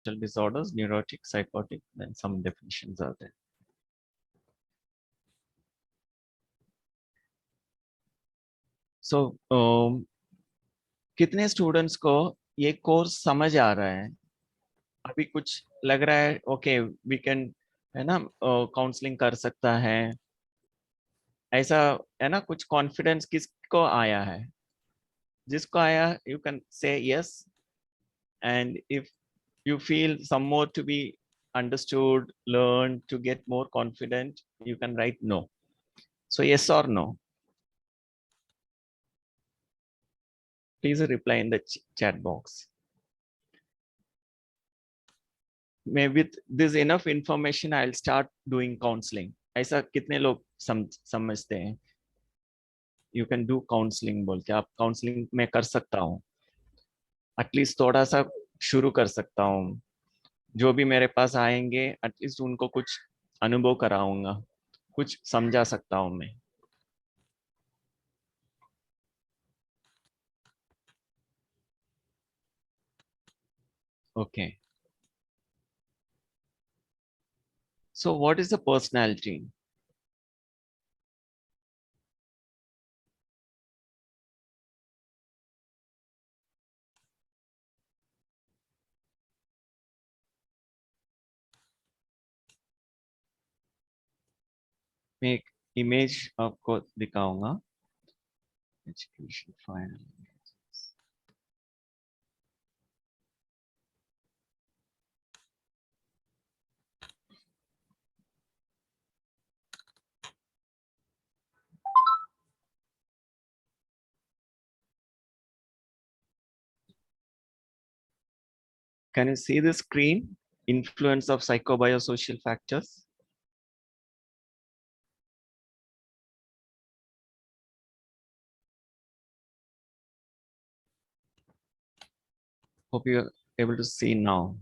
disorders, neurotic, psychotic, then some definitions are there. So कितने students को ये course समझ आ रहा है? अभी कुछ लग रहा है ओके वी कैन, है ना, काउंसलिंग कर सकता है, ऐसा है ना? कुछ कॉन्फिडेंस किसको आया है? जिसको आया you can say yes, and if you feel some more to be understood, learn to get more confident, you can write no. So yes or no, please reply in the chat box. May with this enough information I'll start doing counseling. ऐसा कितने लोग समझते हैं you can do counseling बोल के? आप counselling में कर सकता हूँ, एटलीस्ट थोड़ा सा शुरू कर सकता हूँ। जो भी मेरे पास आएंगे एटलीस्ट उनको कुछ अनुभव कराऊंगा, कुछ समझा सकता हूँ मैं। Okay, so what is the personality? मैं एक इमेज आपको दिखाऊंगा। Education final, can you see the screen? Influence of psychobiosocial factors. Hope you are able to see now.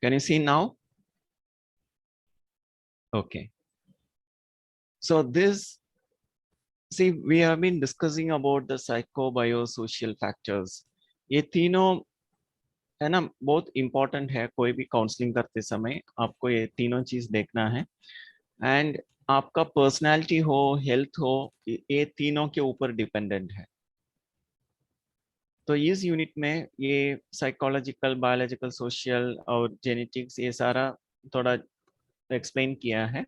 Can you see now? Okay. So this, see, we have been discussing about the psychobiosocial factors. ये तीनों है ना बहुत important है। कोई भी counselling करते समय आपको ये तीनों चीज देखना है। एंड आपका पर्सनालिटी हो, हेल्थ हो, ये तीनों के ऊपर डिपेंडेंट है। तो इस यूनिट में ये साइकोलॉजिकल, बायोलॉजिकल, सोशल और जेनेटिक्स ये सारा थोड़ा एक्सप्लेन किया है।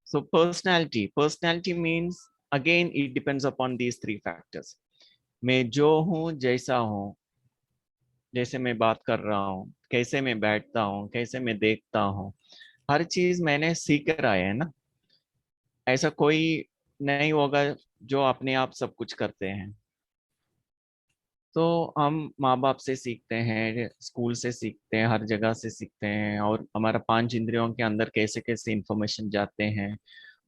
So personality means again it depends upon these three factors. मैं जो हूँ, जैसा हूँ, जैसे मैं बात कर रहा हूँ, कैसे मैं बैठता हूँ, कैसे मैं देखता हूँ, हर चीज मैंने सीख कर आया है ना। ऐसा कोई नहीं होगा जो अपने आप सब कुछ करते हैं। तो हम माँ बाप से सीखते हैं, स्कूल से सीखते हैं, हर जगह से सीखते हैं, और हमारा पांच इंद्रियों के अंदर कैसे कैसे इंफॉर्मेशन जाते हैं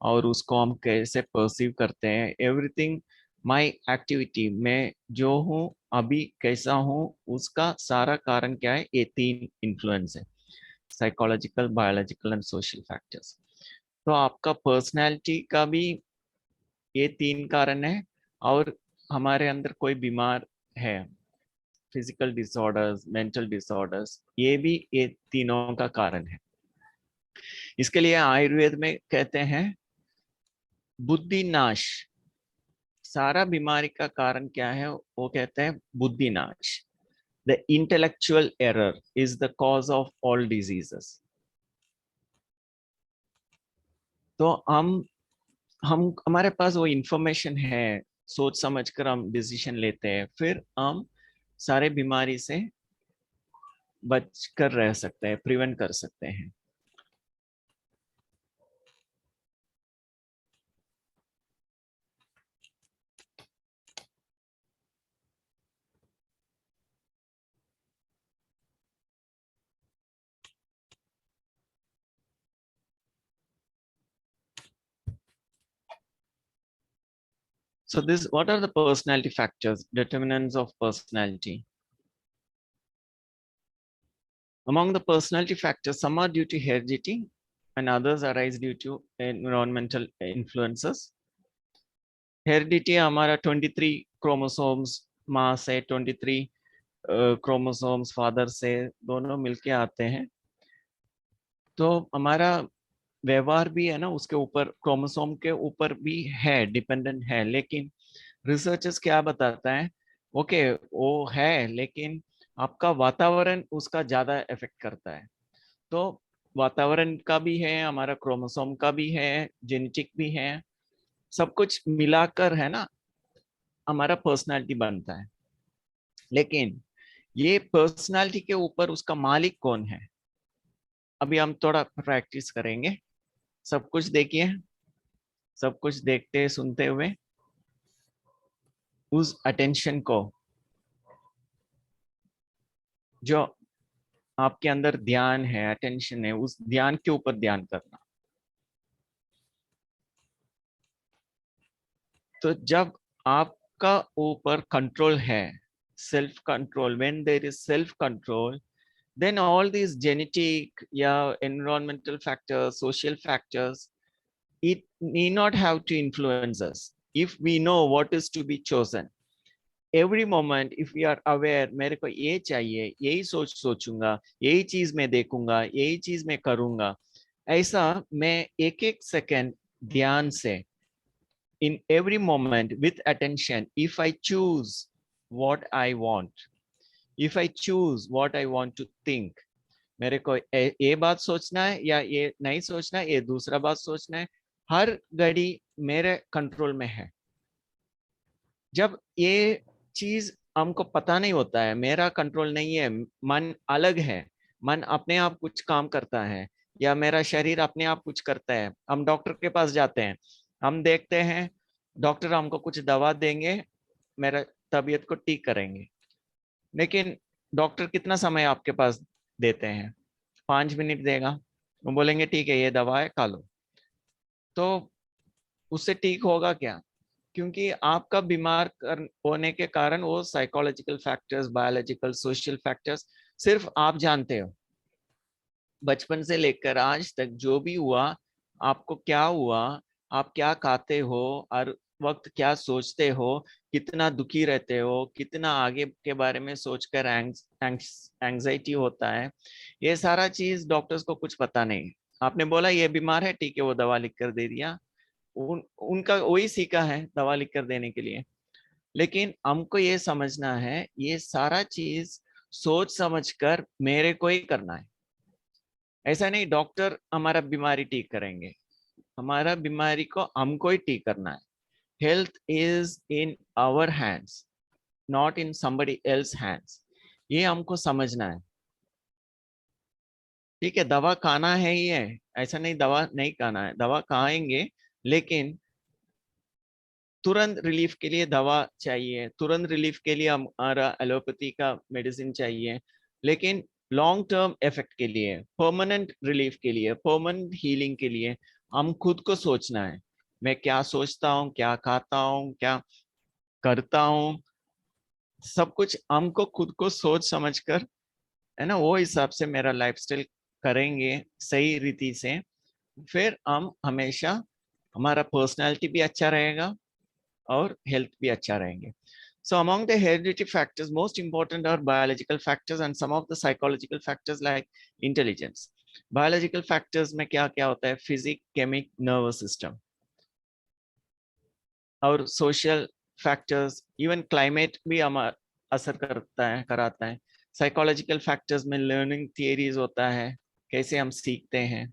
और उसको हम कैसे परसीव करते हैं। एवरीथिंग माय एक्टिविटी, मैं जो हूँ अभी कैसा हूँ, उसका सारा कारण क्या है? ये तीन इन्फ्लुएंस है, psychological, biological and social factors. तो आपका पर्सनैलिटी का भी ये तीन कारण है। और हमारे अंदर कोई बीमार है, फिजिकल डिसऑर्डर्स, मेंटल डिसऑर्डर्स, ये भी ये तीनों का कारण है। इसके लिए आयुर्वेद में कहते हैं बुद्धि नाश। सारा बीमारी का कारण क्या है? वो कहते हैं बुद्धि नाश। The intellectual error is the cause of all diseases. तो हम हमारे पास वो इंफॉर्मेशन है, सोच समझ कर हम डिसीजन लेते हैं, फिर हम सारे बीमारी से बच कर रह सकते हैं, प्रिवेंट कर सकते हैं। So this, what are the personality factors, determinants of personality? Among the personality factors, some are due to heredity and others arise due to environmental influences. Heredity हमारा 23 chromosomes, मास है 23, क्रोमोसोम्स फादर से दोनों मिलके आते हैं। तो हमारा व्यवहार भी है ना उसके ऊपर, क्रोमोसोम के ऊपर भी है, डिपेंडेंट है। लेकिन रिसर्चर्स क्या बताता है, ओके वो है, लेकिन आपका वातावरण उसका ज्यादा इफेक्ट करता है। तो वातावरण का भी है, हमारा क्रोमोसोम का भी है, जेनेटिक भी है, सब कुछ मिलाकर है ना हमारा पर्सनालिटी बनता है। लेकिन ये पर्सनालिटी के ऊपर उसका मालिक कौन है, अभी हम थोड़ा प्रैक्टिस करेंगे। सब कुछ देखिए, सब कुछ देखते सुनते हुए उस अटेंशन को, जो आपके अंदर ध्यान है, अटेंशन है, उस ध्यान के ऊपर ध्यान करना। तो जब आपका ऊपर कंट्रोल है, self control, when there is self control, then all these genetic, yeah, environmental factors, social factors, it need not have to influence us if we know what is to be chosen. Every moment if we are aware, मेरे को ये चाहिए, यही सोचूंगा, यही चीज मैं देखूंगा, यही चीज मैं करूंगा, ऐसा मैं एक एक सेकंड ध्यान से, in every moment with attention, if I choose what I want, if I choose what I want to think, मेरे को ये बात सोचना है या ये नहीं सोचना है, ये दूसरा बात सोचना है, हर घड़ी मेरे कंट्रोल में है। जब ये चीज हमको पता नहीं होता है, मेरा कंट्रोल नहीं है, मन अलग है, मन अपने आप कुछ काम करता है, या मेरा शरीर अपने आप कुछ करता है, हम डॉक्टर के पास जाते हैं, हम देखते हैं डॉक्टर हमको कुछ दवा देंगे, मेरा तबीयत को ठीक करेंगे, लेकिन डॉक्टर कितना समय आपके पास देते हैं? 5 मिनट देगा, वो बोलेंगे ठीक है ये दवा है खा लो। तो उससे ठीक होगा क्या? क्योंकि आपका होने के कारण वो psychological factors, biological, social factors सिर्फ आप जानते हो। बचपन से लेकर आज तक जो भी हुआ, आपको क्या हुआ, आप क्या खाते हो, हर वक्त क्या सोचते हो, कितना दुखी रहते हो, कितना आगे के बारे में सोचकर एंग्जाइटी होता है, ये सारा चीज डॉक्टर्स को कुछ पता नहीं। आपने बोला ये बीमार है, ठीक है, वो दवा लिख कर दे दिया, उनका वही सीखा है दवा लिख कर देने के लिए। लेकिन हमको ये समझना है, ये सारा चीज सोच समझकर मेरे को ही करना है। ऐसा नहीं डॉक्टर हमारा बीमारी ठीक करेंगे, हमारा बीमारी को हमको ही ठीक करना है। Health is in our hands, not in somebody else hands, ये हमको समझना है। ठीक है, दवा खाना है ही है, ऐसा नहीं दवा नहीं खाना है, दवा खाएंगे, लेकिन तुरंत रिलीफ के लिए दवा चाहिए, तुरंत रिलीफ के लिए हमारा एलोपैथी का मेडिसिन चाहिए, लेकिन लॉन्ग टर्म इफेक्ट के लिए, परमानेंट रिलीफ के लिए, परमानेंट हीलिंग के लिए हम खुद को सोचना है, मैं क्या सोचता हूँ, क्या खाता हूँ, क्या करता हूँ, सब कुछ हमको खुद को सोच समझकर, है ना, वो हिसाब से मेरा लाइफस्टाइल करेंगे सही रीति से, फिर हम हमेशा, हमारा पर्सनालिटी भी अच्छा रहेगा और हेल्थ भी अच्छा रहेंगे। So among the hereditary factors, most important are biological factors and some of the psychological factors like intelligence. Biological factors में क्या क्या होता है? Physic, chemic, nervous system. और social factors, even climate भी हमारा असर करता है, कराता है। Psychological factors में learning theories होता है, कैसे हम सीखते हैं।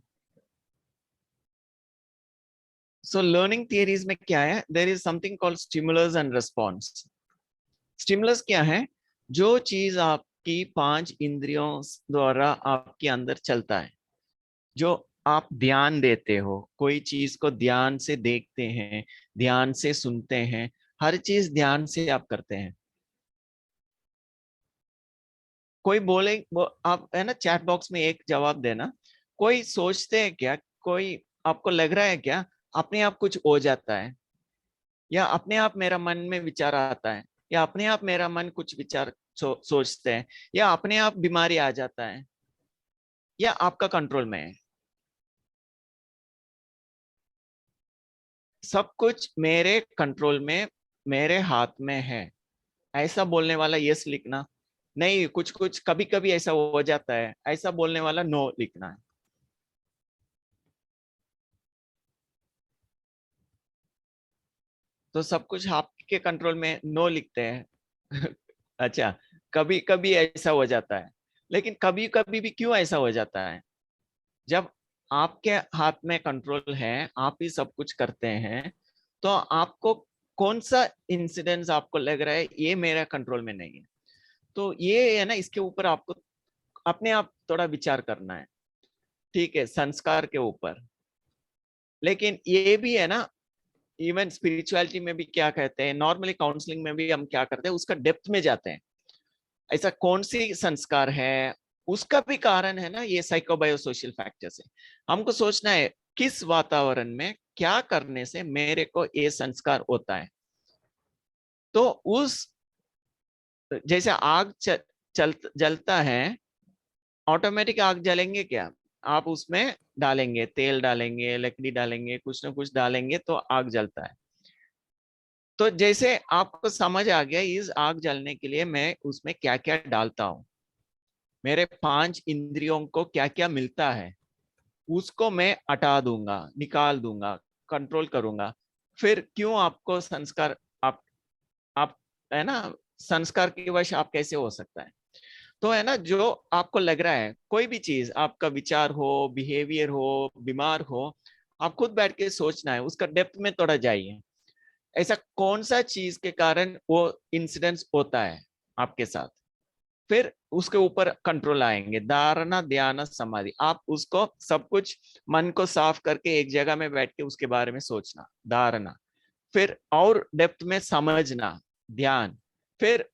So learning theories में क्या है? There is something called stimulus and response. Stimulus क्या है? जो चीज आपकी 5 इंद्रियों द्वारा आपके अंदर चलता है, जो आप ध्यान देते हो, कोई चीज को ध्यान से देखते हैं, ध्यान से सुनते हैं, हर चीज ध्यान से आप करते हैं। कोई बोले आप है ना चैट बॉक्स में एक जवाब देना, कोई सोचते हैं क्या, कोई आपको लग रहा है क्या अपने आप कुछ हो जाता है, या अपने आप मेरा मन में विचार आता है, या अपने आप मेरा मन कुछ विचार सोचते हैं, या अपने आप बीमारी आ जाता है, या आपका कंट्रोल में है? सब कुछ मेरे कंट्रोल में, मेरे हाथ में है, ऐसा बोलने वाला यस लिखना। नहीं, कुछ कुछ कभी कभी ऐसा हो जाता है, ऐसा बोलने वाला नो लिखना है। तो सब कुछ आपके कंट्रोल में, नो लिखते हैं। अच्छा, कभी कभी ऐसा हो जाता है, लेकिन कभी कभी भी क्यों ऐसा हो जाता है? जब आपके हाथ में कंट्रोल है, आप ही सब कुछ करते हैं, तो आपको कौन सा इंसिडेंस आपको लग रहा है ये मेरा कंट्रोल में नहीं है, तो ये है ना, इसके ऊपर आपको अपने आप थोड़ा विचार करना है। ठीक है, संस्कार के ऊपर। लेकिन ये भी है ना, इवन स्पिरिचुअलिटी में भी क्या कहते हैं, नॉर्मली काउंसलिंग में भी हम क्या करते हैं, उसका डेप्थ में जाते हैं। ऐसा कौन सी संस्कार है, उसका भी कारण है ना, ये साइकोबायोसोशल फैक्टर्स है। हमको सोचना है किस वातावरण में क्या करने से मेरे को ये संस्कार होता है। तो उस, जैसे आग जलता है, ऑटोमेटिक आग जलेंगे क्या? आप उसमें डालेंगे, तेल डालेंगे, लकड़ी डालेंगे, कुछ ना कुछ डालेंगे तो आग जलता है। तो जैसे आपको समझ आ गया इस आग जलने के लिए मैं उसमें क्या क्या डालता हूँ, मेरे 5 इंद्रियों को क्या क्या मिलता है, उसको मैं हटा दूंगा, निकाल दूंगा, कंट्रोल करूंगा। फिर क्यों आपको संस्कार, आप है ना, संस्कार की वश आप कैसे हो सकता है? तो है ना, जो आपको लग रहा है कोई भी चीज, आपका विचार हो, बिहेवियर हो, बीमार हो, आप खुद बैठ के सोचना है, उसका डेप्थ में थोड़ा जाइए। ऐसा कौन सा चीज के कारण वो इंसिडेंस होता है आपके साथ, फिर उसके ऊपर कंट्रोल आएंगे। धारणा, ध्यान, समाधि, आप उसको सब कुछ मन को साफ करके एक जगह में बैठ के उसके बारे में सोचना, धारणा। फिर और डेप्थ में समझना, ध्यान। फिर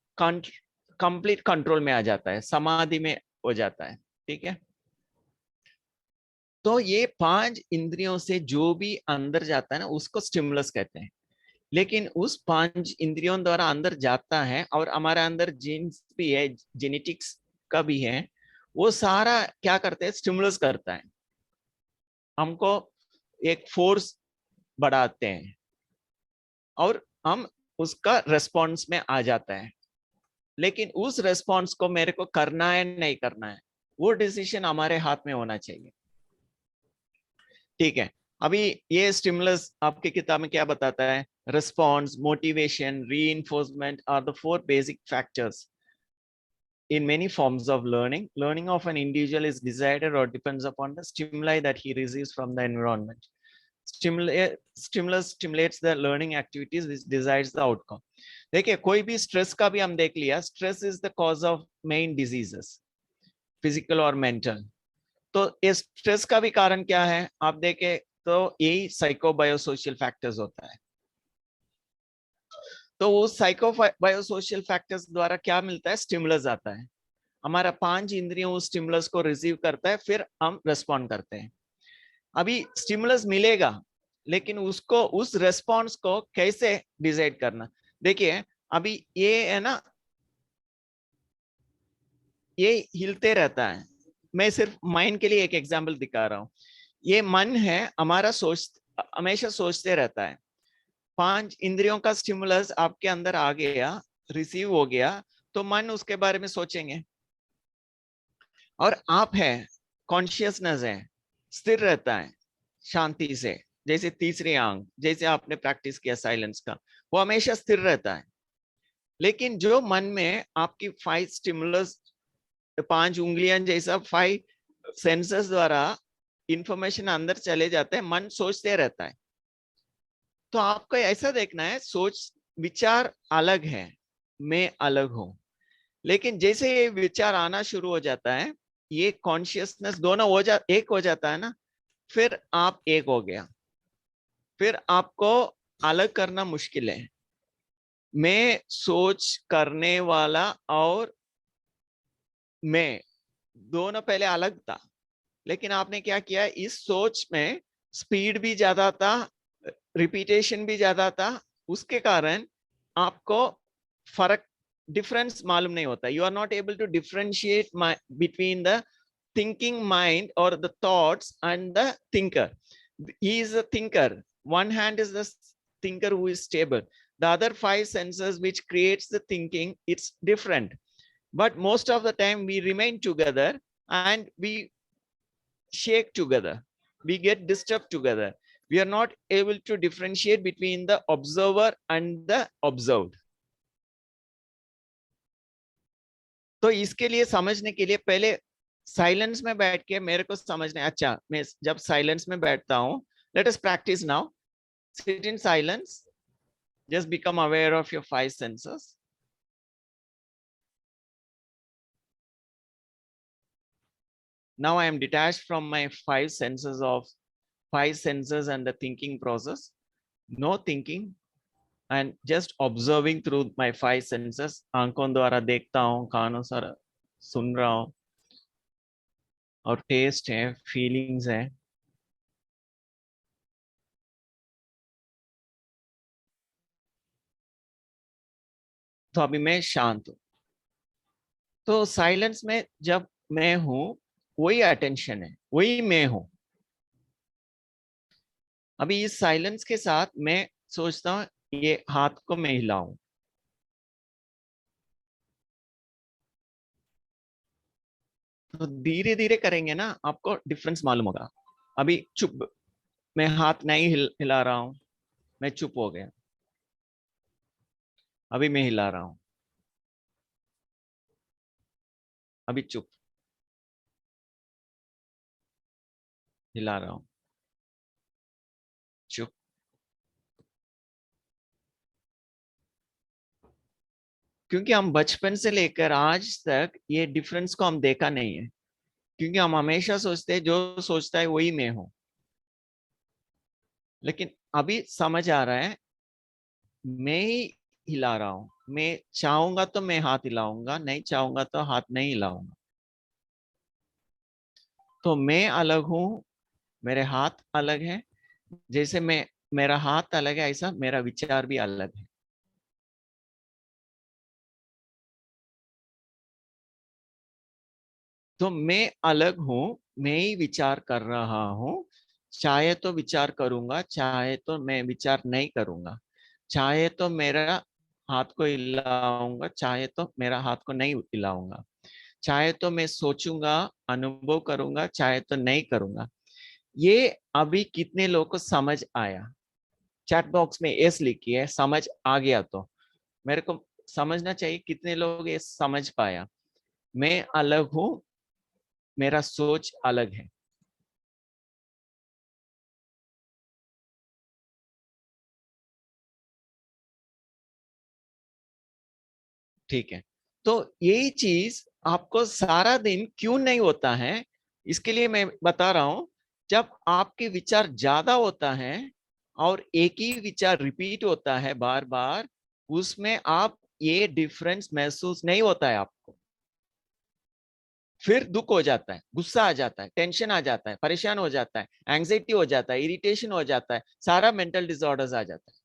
कंप्लीट कंट्रोल में आ जाता है, समाधि में हो जाता है। ठीक है, तो ये 5 इंद्रियों से जो भी अंदर जाता है ना, उसको स्टिमुलस कहते हैं। लेकिन उस 5 इंद्रियों द्वारा अंदर जाता है, और हमारे अंदर जीन्स भी है, जेनेटिक्स का भी है, वो सारा क्या करते हैं, स्टिमुलस करता है हमको, एक फोर्स बढ़ाते हैं, और हम उसका रेस्पॉन्स में आ जाता है। लेकिन उस रेस्पॉन्स को मेरे को करना है नहीं करना है, वो डिसीजन हमारे हाथ में होना चाहिए। ठीक है, अभी ये स्टिमुलस आपकी किताब में क्या बताता है? Response, motivation, reinforcement are the 4 basic factors in many forms of learning. Learning of an individual is decided or depends upon the stimuli that he receives from the environment. Stimulus stimulates the learning activities which decides the outcome. देखिए, कोई भी stress का भी हम देख लिया, stress is the cause of main diseases, physical और mental. तो इस स्ट्रेस का भी कारण क्या है आप देखें, तो यही साइकोबायोसोशियल फैक्टर्स होता है। तो वो साइकोबायोसोशियल फैक्टर्स द्वारा क्या मिलता है, स्टिमुलस आता है, हमारा 5 इंद्रियों उस स्टिमुलस को रिसीव करता है, फिर हम रेस्पॉन्ड करते हैं। अभी स्टिमुलस मिलेगा, लेकिन उसको, उस रेस्पॉन्स को कैसे डिसाइड करना? देखिए, अभी ये है ना, ये हिलते रहता है। मैं सिर्फ माइंड के लिए एक एग्जांपल दिखा रहा हूँ। ये मन है हमारा, सोच हमेशा सोचते रहता है। 5 इंद्रियों का स्टिमुलस आपके अंदर आ गया, रिसीव हो गया, तो मन उसके बारे में सोचेंगे। और आप है, कॉन्शियसनेस है, स्थिर रहता है शांति से, जैसे तीसरी आंख, जैसे आपने प्रैक्टिस किया साइलेंस का, वो हमेशा स्थिर रहता है। लेकिन जो मन में आपकी 5 स्टिमुलस, 5 उंगलियां जैसा 5 सेंसर्स द्वारा इंफॉर्मेशन अंदर चले जाते हैं, मन सोचते रहता है। तो आपको ऐसा देखना है, सोच विचार अलग है, मैं अलग हूं। लेकिन जैसे ये विचार आना शुरू हो जाता है, ये कॉन्शियसनेस दोनों एक हो जाता है ना, फिर आप एक हो गया। फिर आपको अलग करना मुश्किल है। मैं सोच करने वाला और मैं दोनों पहले अलग था, लेकिन आपने क्या किया, इस सोच में स्पीड भी ज्यादा था, रिपीटेशन भी ज्यादा था, उसके कारण आपको फर्क, डिफरेंस मालूम नहीं होता। You are not able to differentiate between the thinking mind or the thoughts and the thinker. He is a thinker. One hand is the thinker who is stable. The other 5 senses which creates the thinking, it's different. but most of the time we remain together and we shake together. We get disturbed together. We are not able to differentiate between the observer and the observed. तो इसके लिए समझने के लिए पहले silence में बैठ के मेरे को समझने, अच्छा मैं जब साइलेंस में बैठता हूं, let us practice now. Sit in silence. Just become aware of your five senses. Now I am detached from my five senses and the thinking process. No thinking and just observing through my five senses. आंखों द्वारा देखता हूँ, कानों से सुन रहा हूँ, और test है, फीलिंग्स है. तो अभी मैं शांत हूँ. तो साइलेंस में जब मैं हूँ, वही अटेंशन है, वही मैं हूँ. अभी इस साइलेंस के साथ मैं सोचता हूँ ये हाथ को मैं हिलाऊं. तो धीरे धीरे करेंगे ना, आपको डिफरेंस मालूम होगा. अभी चुप, मैं हाथ नहीं हिला रहा हूं, मैं चुप हो गया. अभी मैं हिला रहा हूं, अभी चुप, हिला रहा हूं, चुप. क्योंकि हम बचपन से लेकर आज तक ये डिफरेंस को हम देखा नहीं है. क्योंकि हम हमेशा सोचते हैं जो सोचता है वही मैं हूं. लेकिन अभी समझ आ रहा है, मैं ही हिला रहा हूं. मैं चाहूंगा तो मैं हाथ हिलाऊंगा, नहीं चाहूंगा तो हाथ नहीं हिलाऊंगा. तो मैं अलग हूं, मेरे हाथ अलग है. जैसे मैं, मेरा हाथ अलग है, ऐसा मेरा विचार भी अलग है. तो मैं अलग हूं, मैं ही विचार कर रहा हूं. चाहे तो विचार करूंगा, चाहे तो मैं विचार नहीं करूंगा. चाहे तो मेरा हाथ को हिलाऊंगा, चाहे तो मेरा हाथ को नहीं हिलाऊंगा. चाहे तो मैं सोचूंगा, अनुभव करूंगा, चाहे तो नहीं करूंगा. ये अभी कितने लोगों को समझ आया? चैट बॉक्स में यस लिखिए, समझ आ गया. तो मेरे को समझना चाहिए कितने लोग ये समझ पाया. मैं अलग हूं, मेरा सोच अलग है. ठीक है. तो यही चीज आपको सारा दिन क्यों नहीं होता है, इसके लिए मैं बता रहा हूं. जब आपके विचार ज्यादा होता है और एक ही विचार रिपीट होता है बार बार, उसमें आप ये डिफरेंस महसूस नहीं होता है आपको. फिर दुख हो जाता है, गुस्सा आ जाता है, टेंशन आ जाता है, परेशान हो जाता है, एंग्जाइटी हो जाता है, इरिटेशन हो जाता है, सारा मेंटल डिसऑर्डर्स आ जाता है.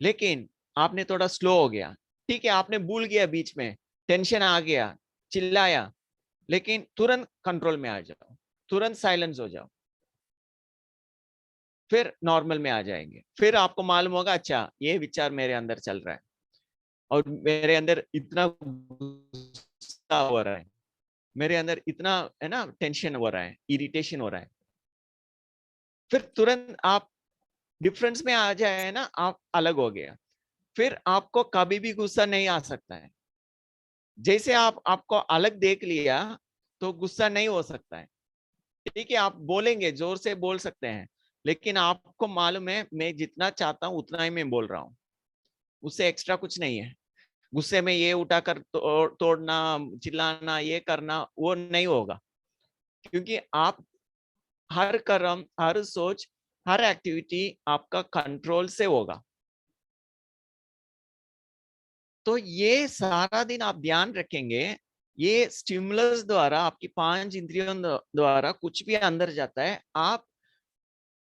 लेकिन आपने थोड़ा स्लो हो गया, ठीक है, आपने भूल गया, बीच में टेंशन आ गया, चिल्लाया, लेकिन तुरंत कंट्रोल में आ जाओ, तुरंत साइलेंस हो जाओ, फिर नॉर्मल में आ जाएंगे. फिर आपको मालूम होगा, अच्छा ये विचार मेरे अंदर चल रहा है और मेरे अंदर इतना गुस्सा हो रहा है, मेरे अंदर इतना है ना टेंशन हो रहा है, इरिटेशन हो रहा है. फिर तुरंत आप डिफरेंस में आ जाए ना, आप अलग हो गया. फिर आपको कभी भी गुस्सा नहीं आ सकता है. जैसे आप आपको अलग देख लिया, तो गुस्सा नहीं हो सकता है. ठीक है, आप बोलेंगे, जोर से बोल सकते हैं, लेकिन आपको मालूम है मैं जितना चाहता हूं उतना ही मैं बोल रहा हूँ, उससे एक्स्ट्रा कुछ नहीं है. गुस्से में ये उठाकर तोड़ना, चिल्लाना, ये करना, वो नहीं होगा. क्योंकि आप हर कर्म, हर सोच, हर एक्टिविटी आपका कंट्रोल से होगा. तो ये सारा दिन आप ध्यान रखेंगे, ये स्टिमुलस द्वारा, आपकी पांच इंद्रियों द्वारा कुछ भी अंदर जाता है, आप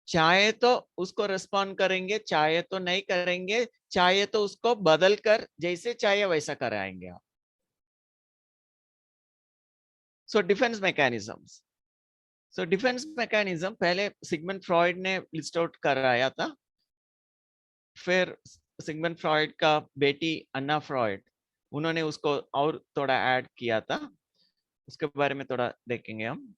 चाहे तो उसको रिस्पॉन्ड करेंगे, चाहे तो नहीं करेंगे, चाहे तो उसको बदल कर जैसे चाहे वैसा कराएंगे आप. So defence mechanisms. So defence mechanism पहले सिगमंड फ्रॉइड ने लिस्ट आउट कराया था. फिर सिगमंड फ्रॉइड का बेटी अन्ना फ्रॉइड, उन्होंने उसको और थोड़ा ऐड किया था, उसके बारे में थोड़ा देखेंगे हम।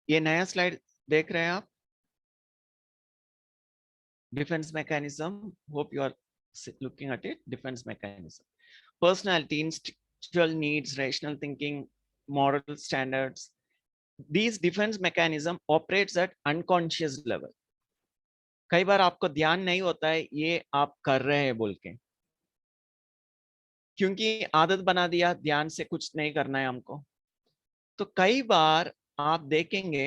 ये नया स्लाइड देख रहे हैं आप, defence mechanism, hope you are looking at it. Defense mechanism, personality, instinctual needs, rational thinking, moral standards. These defense mechanism operates at unconscious level. कई बार आपको ध्यान नहीं होता है ये आप कर रहे हैं बोल के, क्योंकि आदत बना दिया ध्यान से कुछ नहीं करना है हमको। तो कई बार आप देखेंगे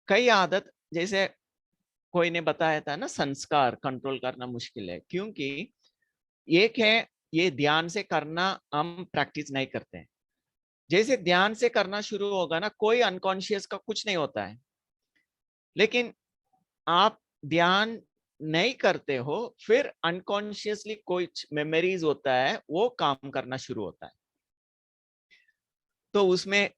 कई आदत, जैसे कोई ने बताया था ना, संस्कार कंट्रोल करना मुश्किल है, क्योंकि एक है ये ध्यान से करना, हम प्रैक्टिस नहीं करते हैं। जैसे ध्यान से करना शुरू होगा ना, कोई अनकॉन्शियस का कुछ नहीं होता है, लेकिन आप ध्यान नहीं करते हो, फिर अनकॉन्शियसली कोई मेमोरीज होता है वो काम करना शुरू होता है। तो उसमें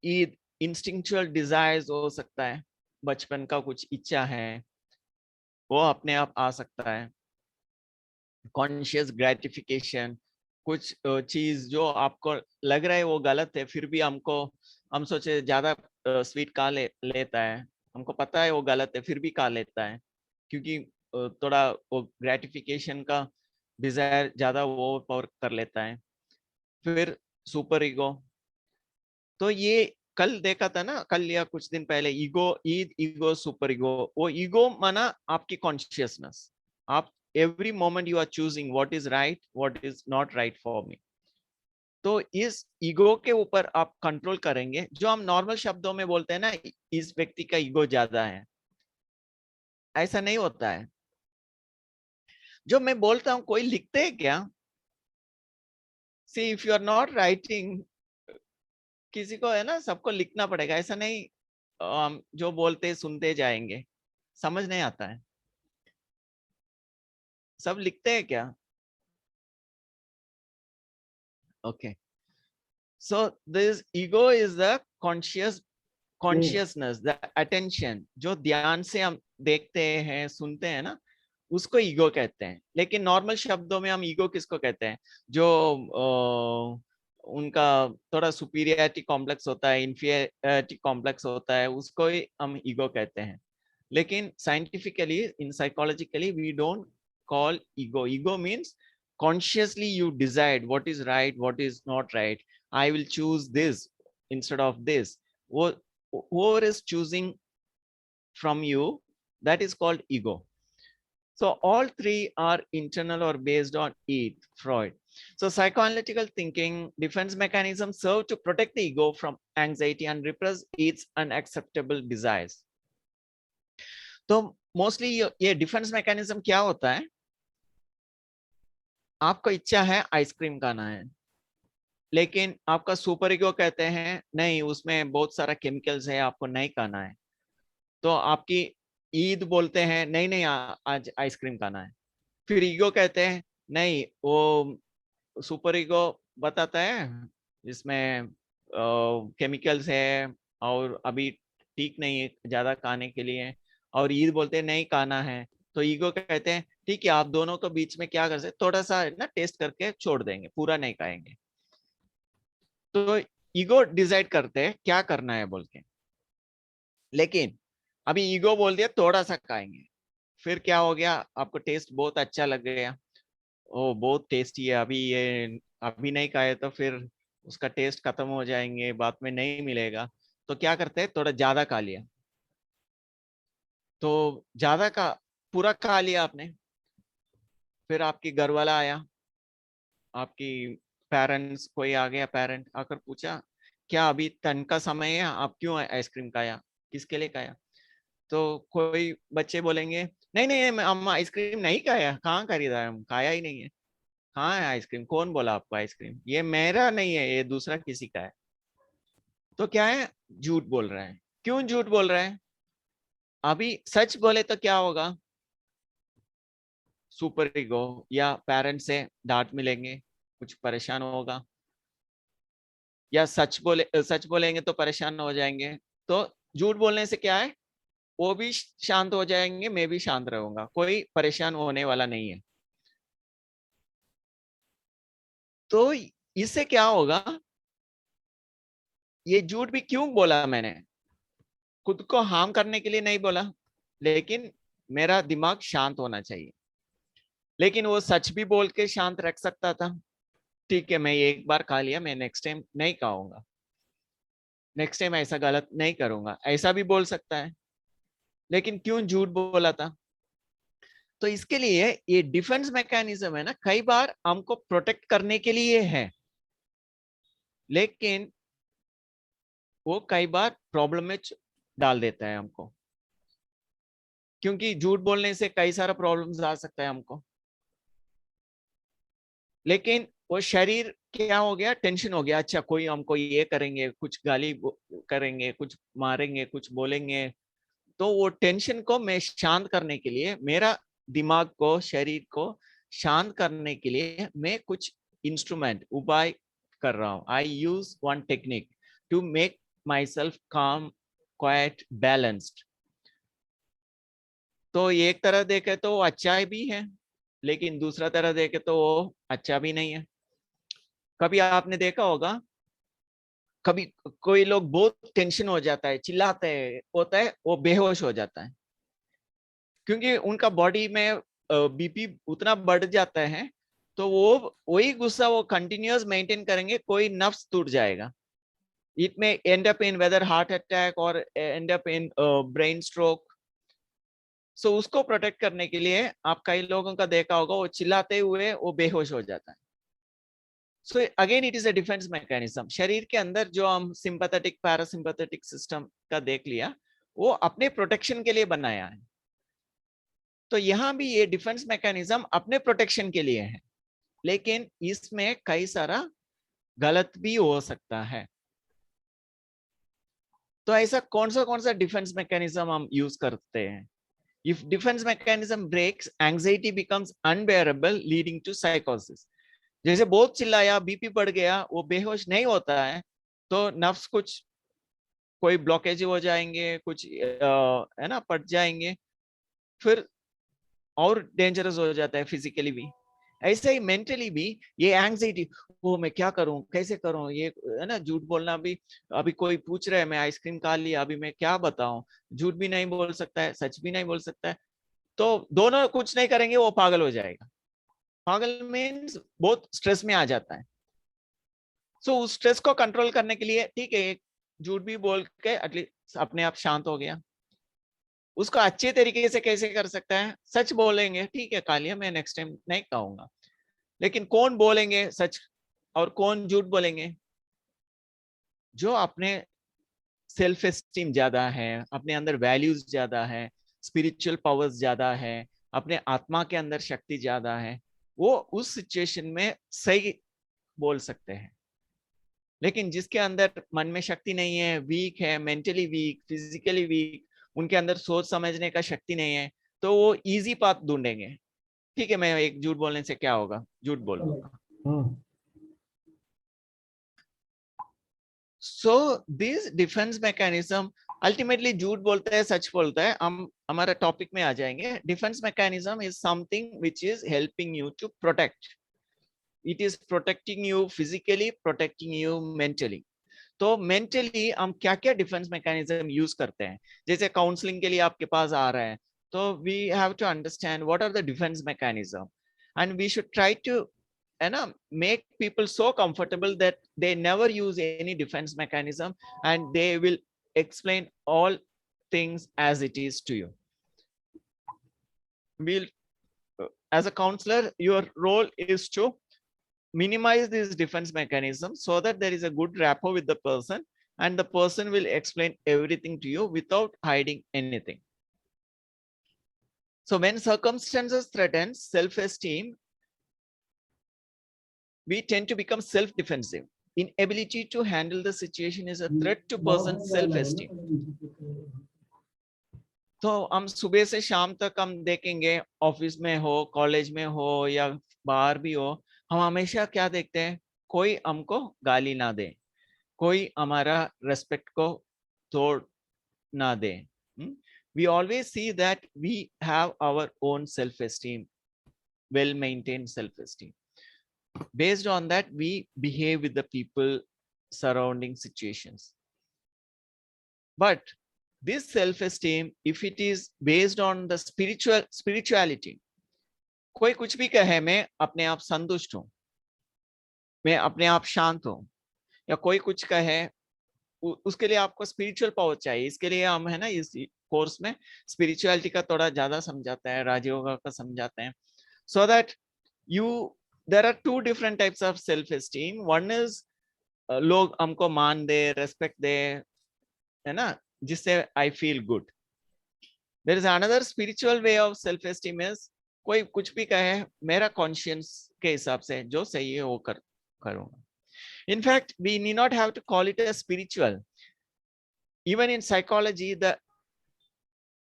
इंस्टिंक्चुअल डिजायर्स हो सकता है, बचपन का कुछ इच्छा है वो अपने आप आ सकता है। कॉन्शियस ग्रेटिफिकेशन, कुछ चीज जो आपको लग रहा है वो गलत है, फिर भी हम सोचे ज्यादा स्वीट खा लेता है, हमको पता है वो गलत है फिर भी खा लेता है, क्योंकि थोड़ा वो ग्रेटिफिकेशन का डिजायर ज्यादा वो पावर कर लेता है। फिर सुपर ईगो, तो ये कल देखा था ना, कल या कुछ दिन पहले, ईगो, ईगो, सुपर ईगो। वो ईगो माना आपकी कॉन्शियसनेस, आप every moment you are choosing what is right, what is not right for me. तो इस ईगो के ऊपर आप कंट्रोल करेंगे। जो हम नॉर्मल शब्दों में बोलते हैं ना, इस व्यक्ति का ईगो ज्यादा है, ऐसा नहीं होता है। जो मैं बोलता हूं, कोई लिखते हैं क्या? See if you are not writing, किसी को है ना, सबको लिखना पड़ेगा, ऐसा नहीं जो बोलते सुनते जाएंगे, समझ नहीं आता है। सब लिखते हैं क्या? Okay, so this ego is the consciousness, the attention, जो ध्यान से हम देखते हैं सुनते हैं ना, उसको ईगो कहते हैं। लेकिन नॉर्मल शब्दों में हम ईगो किसको कहते हैं? जो उनका थोड़ा सुपीरियरिटी कॉम्प्लेक्स होता है, इंफीरियरिटी कॉम्प्लेक्स होता है, उसको ही हम ईगो कहते हैं। लेकिन scientifically, in psychologically, we don't call ego. Ego means consciously you decide what is right, what is not right. I will choose this instead of this. Whoever is choosing from you, that is called ego. So all three are internal or based on it, Freud. So psychoanalytical thinking, defense mechanisms serve to protect the ego from anxiety and repress its unacceptable desires. तो mostly ये defence mechanism क्या होता है? आपको इच्छा है ice cream खाना है, लेकिन आपका सुपर ईगो कहते हैं नहीं, उसमें बहुत सारा केमिकल्स है, आपको नहीं खाना है। तो आपकी ईद बोलते हैं नहीं नहीं, आज आइसक्रीम खाना है। फिर ईगो कहते हैं नहीं, वो सुपर ईगो बताता है इसमें केमिकल्स है और अभी ठीक नहीं है ज्यादा खाने के लिए, और ईद बोलते हैं नहीं खाना है। तो ईगो कहते हैं ठीक है, आप दोनों के बीच में क्या कर सकते, थोड़ा सा ना टेस्ट करके छोड़ देंगे, पूरा नहीं खाएंगे। तो ईगो डिसाइड करते हैं क्या करना है बोल के, लेकिन अभी ईगो बोल दिया थोड़ा सा खाएंगे, फिर क्या हो गया, आपको टेस्ट बहुत अच्छा लग गया, ओ बहुत टेस्टी है, अभी ये अभी नहीं खाए तो फिर उसका टेस्ट खत्म हो जाएंगे, बाद में नहीं मिलेगा। तो क्या करते हैं, थोड़ा ज्यादा खा लिया, तो ज्यादा का पूरा खा लिया आपने, फिर आपकी घर वाला आया, आपकी पेरेंट्स, कोई आ गया पेरेंट आकर पूछा क्या अभी तन का समय है, आप क्यों आइसक्रीम खाया, किसके लिए खाया? तो कोई बच्चे बोलेंगे नहीं नहीं हम आइसक्रीम नहीं खाया, कहाँ खरीदा है, हम खाया ही नहीं है। कहाँ है आइसक्रीम, कौन बोला आपको आइसक्रीम, ये मेरा नहीं है, ये दूसरा किसी का है। तो क्या है, झूठ बोल रहा है। क्यों झूठ बोल रहा है? अभी सच बोले तो क्या होगा, सुपर ईगो या पेरेंट्स से डांट मिलेंगे, कुछ परेशान होगा, या सच बोलेंगे तो परेशान हो जाएंगे। तो झूठ बोलने से क्या है, वो भी शांत हो जाएंगे, मैं भी शांत रहूंगा, कोई परेशान होने वाला नहीं है। तो इससे क्या होगा, ये झूठ भी क्यों बोला मैंने, खुद को हार्म करने के लिए नहीं बोला, लेकिन मेरा दिमाग शांत होना चाहिए। लेकिन वो सच भी बोल के शांत रख सकता था, ठीक है मैं एक बार खा लिया, मैं नेक्स्ट टाइम नहीं खाऊंगा, नेक्स्ट टाइम ऐसा गलत नहीं करूंगा, ऐसा भी बोल सकता है। लेकिन क्यों झूठ बोला था? तो इसके लिए ये डिफेंस मैकेनिज्म है ना, कई बार हमको प्रोटेक्ट करने के लिए है, लेकिन वो कई बार प्रॉब्लम में डाल देता है हमको, क्योंकि झूठ बोलने से कई सारा प्रॉब्लम्स आ सकता है हमको। लेकिन वो शरीर क्या हो गया, टेंशन हो गया, अच्छा कोई हमको ये करेंगे, कुछ गाली करेंगे, कुछ मारेंगे, कुछ बोलेंगे। तो वो टेंशन को मैं शांत करने के लिए, मेरा दिमाग को, शरीर को शांत करने के लिए मैं कुछ इंस्ट्रूमेंट, उपाय कर रहा हूं। I use one technique to make myself calm, quiet, balanced. तो एक तरह देखे तो अच्छा भी है, लेकिन दूसरा तरह देखे तो वो अच्छा भी नहीं है। कभी आपने देखा होगा, कभी कोई लोग बहुत टेंशन हो जाता है, चिल्लाते हैं, होता है, वो बेहोश हो जाता है, क्योंकि उनका बॉडी में बीपी उतना बढ़ जाता है। तो वो वही गुस्सा वो कंटिन्यूअस मेंटेन करेंगे, कोई नफ्स टूट जाएगा। It may end up in whether heart attack और end up in brain stroke. So उसको प्रोटेक्ट करने के लिए आप कई लोगों का देखा होगा, वो चिल्लाते हुए वो बेहोश हो जाता है। So again it is a defence mechanism. शरीर के अंदर जो हम सिंपैथेटिक पैरासिम्पैथेटिक सिस्टम का देख लिया, वो अपने प्रोटेक्शन के लिए बनाया है। तो यहाँ भी ये डिफेंस मैकेनिज्म अपने प्रोटेक्शन के लिए है, लेकिन इसमें कई सारा गलत भी हो सकता है। तो ऐसा कौन सा डिफेंस मैकेनिज्म हम यूज करते हैं? If defence mechanism breaks, anxiety becomes unbearable leading to साइकोसिस। जैसे बहुत चिल्लाया, बीपी बढ़ गया, वो बेहोश नहीं होता है, तो नफ्स कुछ, कोई ब्लॉकेज हो जाएंगे, कुछ है ना, पट जाएंगे, फिर और डेंजरस हो जाता है फिजिकली भी। ऐसे ही मेंटली भी ये एंग्जाइटी, वो मैं क्या करूं, कैसे करूं, ये है ना, झूठ बोलना भी। अभी कोई पूछ रहा है मैं आइसक्रीम खा लिया, अभी मैं क्या बताऊं, झूठ भी नहीं बोल सकता है, सच भी नहीं बोल सकता है। तो दोनों कुछ नहीं करेंगे, वो पागल हो जाएगा। पागल मीन्स बहुत स्ट्रेस में आ जाता है। सो उस स्ट्रेस को कंट्रोल करने के लिए ठीक है, एक झूठ भी बोल के एटलीस्ट अपने आप शांत हो गया। उसको अच्छे तरीके से कैसे कर सकता है, सच बोलेंगे, ठीक है खा लिया, मैं नेक्स्ट टाइम नहीं खाऊंगा। लेकिन कौन बोलेंगे सच और कौन झूठ बोलेंगे? जो अपने सेल्फ एस्टीम ज्यादा है, अपने अंदर वैल्यूज ज्यादा है, स्पिरिचुअल पावर्स ज्यादा है, अपने आत्मा के अंदर शक्ति ज्यादा है, वो उस सिचुएशन में सही बोल सकते हैं। लेकिन जिसके अंदर मन में शक्ति नहीं है, वीक है, मेंटली वीक, फिजिकली वीक, उनके अंदर सोच समझने का शक्ति नहीं है, तो वो इजी पाथ ढूंढेंगे। ठीक है मैं एक झूठ बोलने से क्या होगा, झूठ बोल दूंगा। So this defence mechanism ultimately, झूठ बोलता है सच बोलता है, हम हमारा टॉपिक में आ जाएंगे। Defence mechanism is something which is helping you to protect. It is protecting you physically, protecting you mentally. तो मेंटली हम क्या क्या डिफेंस मैकेनिज्म यूज करते हैं? जैसे काउंसलिंग के लिए आपके पास आ रहा है, तो we have to understand what are the defence mechanism, and we should try to, है ना, make people so comfortable that they never use any defense mechanism, and they will explain all things as it is to you. we'll as a counselor, your role is to minimize these defense mechanisms so that there is a good rapport with the person and the person will explain everything to you without hiding anything. So when circumstances threaten self-esteem, we tend to become self-defensive. Inability to handle the situation is a threat to person's self-esteem. तो हम सुबह से शाम तक हम देखेंगे, office में हो, कॉलेज में हो या बाहर भी हो, हम हमेशा क्या देखते हैं, कोई हमको गाली ना दे, कोई हमारा रेस्पेक्ट को तोड़ ना दे. We always see that we have our own self-esteem, well-maintained self-esteem. Based on that, we behave with the people surrounding situations. But this self-esteem, if it is based on the spirituality, कोई कुछ भी कहे मैं अपने आप संतुष्ट हूं, मैं अपने आप शांत हूं, या कोई कुछ कहे, उसके लिए आपको स्पिरिचुअल पावर चाहिए. इसके लिए हम है ना इस कोर्स में स्पिरिचुअलिटी का थोड़ा ज्यादा समझाता है, राजयोगा का समझाते हैं. So that there are two different types of self-esteem. One is लोग हमको मान दे, रेस्पेक्ट दे, है ना, जिससे I feel good. There is another spiritual way of self-esteem is कोई कुछ भी कहे, मेरा कॉन्शियंस के हिसाब से जो सही है वो करूंगा. In fact, we need not have to call it as spiritual. Even in psychology, the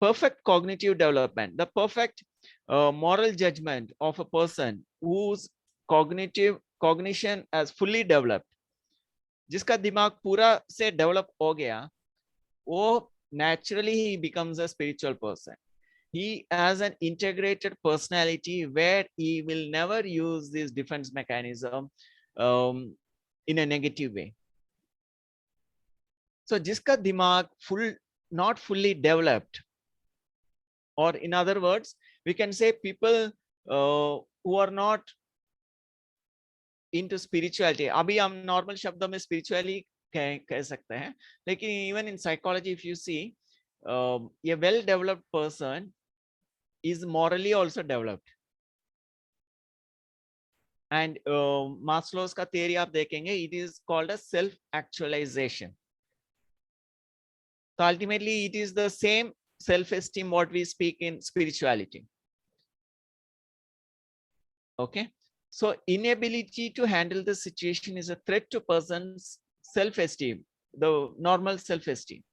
perfect cognitive development, the perfect moral judgment of a person whose cognition has fully developed, जिसका दिमाग पूरा से डेवलप हो गया, वो naturally he becomes a spiritual person. He has an integrated personality where he will never use this defense mechanism in a negative way. So जिसका दिमाग not fully developed, or in other words, we can say people who are not into spirituality. अभी हम normal शब्दों में spirituality कह सकते हैं, लेकिन even in psychology, if you see, a well developed person is morally also developed. And Maslow's का theory आप देखेंगे, it is called as self actualization. So ultimately it is the same self-esteem what we speak in spirituality. Okay, so inability to handle the situation is a threat to person's self-esteem, the normal self-esteem.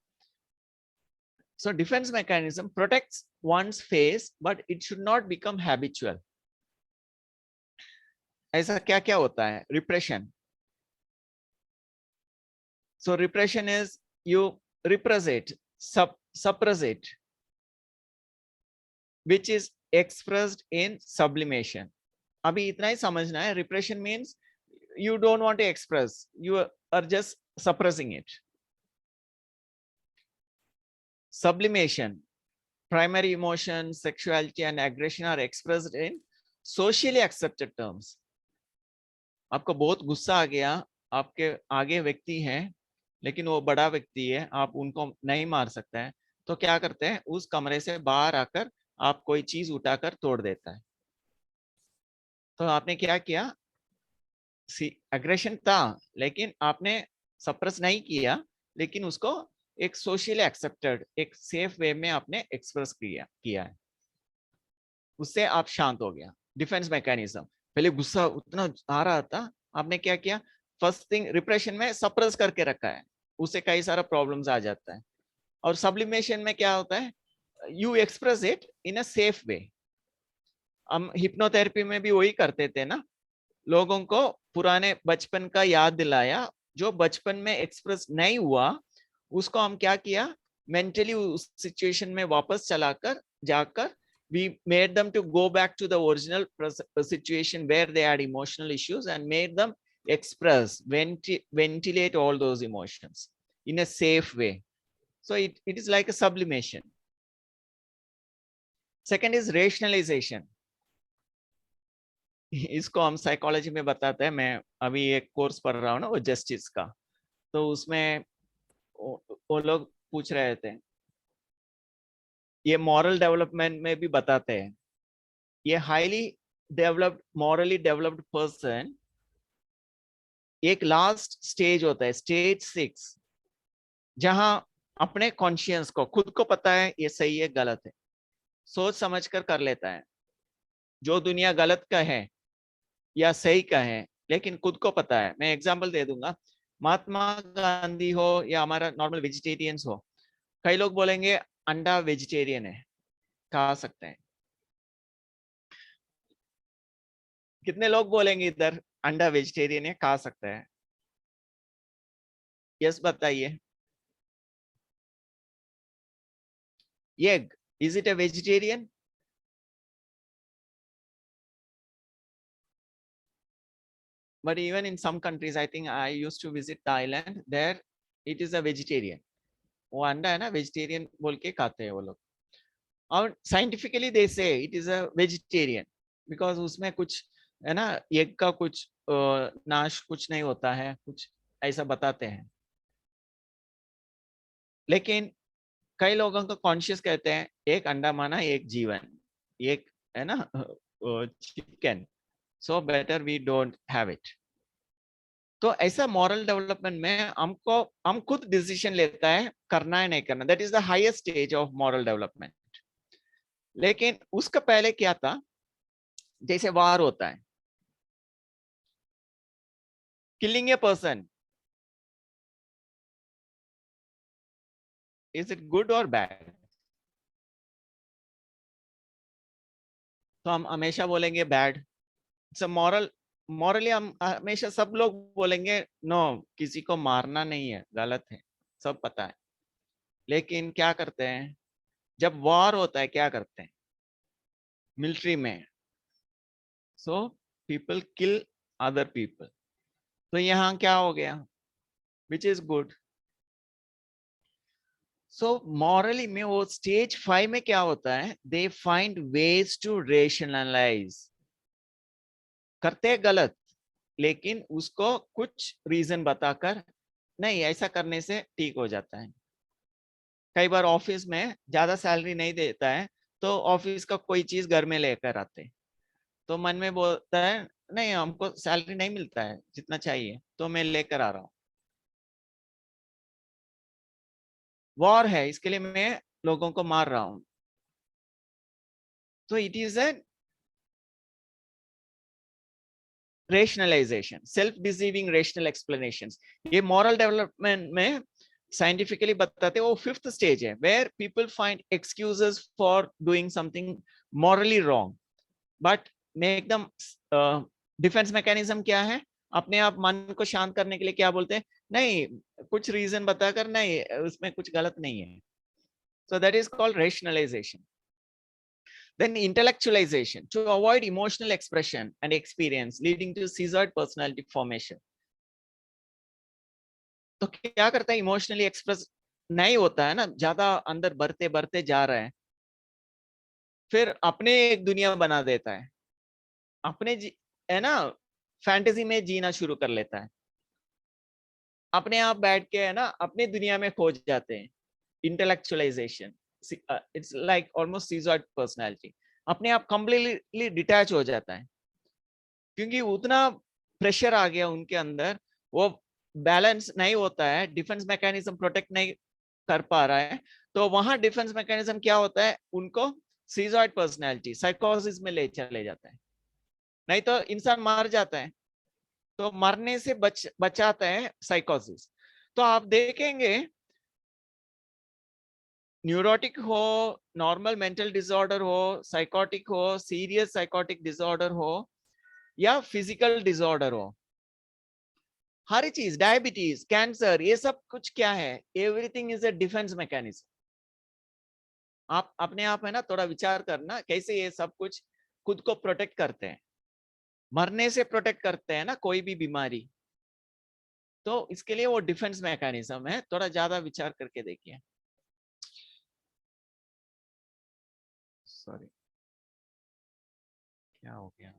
So defense mechanism protects one's face, but it should not become habitual. ऐसा क्या क्या होता है? Repression. So repression is you repress it, suppress it, which is expressed in sublimation. अभी इतना ही समझना है. Repression means you don't want to express, you are just suppressing it. Sublimation, primary emotions, sexuality and aggression are expressed in socially accepted terms. आपको बहुत गुस्सा आ गया, आपके आगे व्यक्ति है लेकिन वो बड़ा व्यक्ति है, आप उनको नहीं मार सकते हैं, तो क्या करते हैं, उस कमरे से बाहर आकर आप कोई चीज उठाकर तोड़ देता है. तो आपने क्या किया, एग्रेशन था लेकिन आपने सप्रेस नहीं किया, लेकिन उसको एक सोशली एक्सेप्टेड, एक सेफ वे में आपने एक्सप्रेस किया है, उससे आप शांत हो गया. Defence mechanism. पहले गुस्सा उतना आ रहा था, आपने क्या किया, फर्स्ट थिंग रिप्रेशन में सप्रेस करके रखा है, उससे कई सारा प्रॉब्लम्स आ जाता है. और सब्लिमेशन में क्या होता है, you express it in a safe way. हम हिप्नोथेरेपी में भी वही करते थे ना, लोगों को पुराने बचपन का याद दिलाया, जो बचपन में एक्सप्रेस नहीं हुआ उसको हम क्या किया, मेंटली उस सिचुएशन में वापस चलाकर जाकर we made them to go back to the original situation where they had emotional issues and made them express, ventilate all those emotions in a safe way. So it is like a sublimation. Second is rationalization. इसको हम psychology में बताते हैं. मैं अभी एक course पढ़ रहा हूँ ना, वो जस्टिस का, तो उसमें वो लोग पूछ रहे थे, ये मॉरल डेवलपमेंट में भी बताते हैं ये highly developed, morally developed person, एक लास्ट स्टेज होता है, स्टेज 6, जहां अपने कॉन्शियस को, खुद को पता है ये सही है गलत है, सोच समझ कर लेता है। जो दुनिया गलत का है या सही का है, लेकिन खुद को पता है। मैं एग्जांपल दे दूंगा, महात्मा गांधी हो या हमारा नॉर्मल वेजिटेरियंस हो, कई लोग बोलेंगे अंडा वेजिटेरियन है, खा सकते हैं। कितने लोग बोलेंगे इधर अंडा वेजिटेरियन है, खा सकते हैं? यस बताइए। Egg, is it a vegetarian? But even in some countries, I think I used to visit Thailand, there it is a vegetarian. वो अंडा है ना, वेजिटेरियन बोल के खाते हैं वो लोग। और साइंटिफिकली दे से it is a vegetarian, because उसमें कुछ है ना, एग का कुछ नाश कुछ नहीं होता है, कुछ ऐसा बताते हैं। लेकिन कई लोगों को कॉन्शियस कहते हैं एक अंडा माना एक जीवन, एक है ना chicken, so better we don't have it. तो ऐसा मॉरल डेवलपमेंट में हमको, हम खुद डिसीजन लेता है करना है नहीं करना, that is the highest stage of moral development. लेकिन उसका पहले क्या था, जैसे वार होता है, killing a person, is it good और बैड? तो हम हमेशा बोलेंगे bad. It's a moral, morally हम हमेशा सब लोग बोलेंगे नो, किसी को मारना नहीं है, गलत है, सब पता है। लेकिन क्या करते हैं जब वॉर होता है, क्या करते हैं मिलिट्री में? So people kill other people. तो यहाँ क्या हो गया, which is good? So morally में वो स्टेज 5 में क्या होता है, they find ways to rationalise, करते हैं गलत, लेकिन उसको कुछ रीजन बताकर, नहीं ऐसा करने से ठीक हो जाता है। कई बार ऑफिस में ज्यादा सैलरी नहीं देता है, तो ऑफिस का कोई चीज घर में लेकर आते हैं, तो मन में बोलता है नहीं हमको सैलरी नहीं मिलता है जितना चाहिए, तो मैं लेकर आ रहा हूँ। वॉर है, इसके लिए मैं लोगों को मार रहा हूँ। तो it is a rationalisation, self deceiving rational explanation. ये मॉरल डेवलपमेंट में साइंटिफिकली बताते हैं वो फिफ्थ स्टेज है, where people find excuses for doing something morally wrong, but मैं एकदम डिफेंस मैकेनिज्म क्या है, अपने आप मन को शांत करने के लिए क्या बोलते हैं, नहीं कुछ रीजन बताकर, नहीं उसमें कुछ गलत नहीं है। So that is called rationalisation. Then intellectualization, to avoid emotional expression and experience, leading to schizoid personality formation. तो क्या करता है, इमोशनली एक्सप्रेस नहीं होता है ना, ज्यादा अंदर बढ़ते बढ़ते जा रहा है, फिर अपने एक दुनिया बना देता है, अपने है ना फैंटेसी में जीना शुरू कर लेता है, अपने आप बैठ के है ना अपनी दुनिया में खो जाते हैं। Intellectualisation, it's like almost schizoid personality, अपने आप कंप्लीटली डिटैच हो जाता है, क्योंकि उतना प्रेशर आ गया उनके अंदर, वो बैलेंस नहीं होता है, डिफेंस मैकेनिज्म प्रोटेक्ट नहीं कर पा रहा है। तो वहां डिफेंस मैकेनिज्म क्या होता है, उनको सीजॉइड पर्सनैलिटी साइकोसिस में ले चले जाता है, नहीं तो इंसान मर जाता है। तो मरने से बचाता है साइकोसिस। तो आप देखेंगे न्यूरोटिक हो, नॉर्मल मेंटल डिसऑर्डर हो, साइकोटिक हो, सीरियस साइकोटिक डिसऑर्डर हो, या फिजिकल डिसऑर्डर हो, हर चीज, डायबिटीज, कैंसर, ये सब कुछ क्या है, everything is a defence mechanism. आप अपने आप है ना थोड़ा विचार करना, कैसे ये सब कुछ खुद को प्रोटेक्ट करते हैं, मरने से प्रोटेक्ट करते हैं ना कोई भी बीमारी। तो इसके लिए वो डिफेंस मैकेनिज्म है, थोड़ा ज्यादा विचार करके देखिए। सॉरी, क्या हो गया?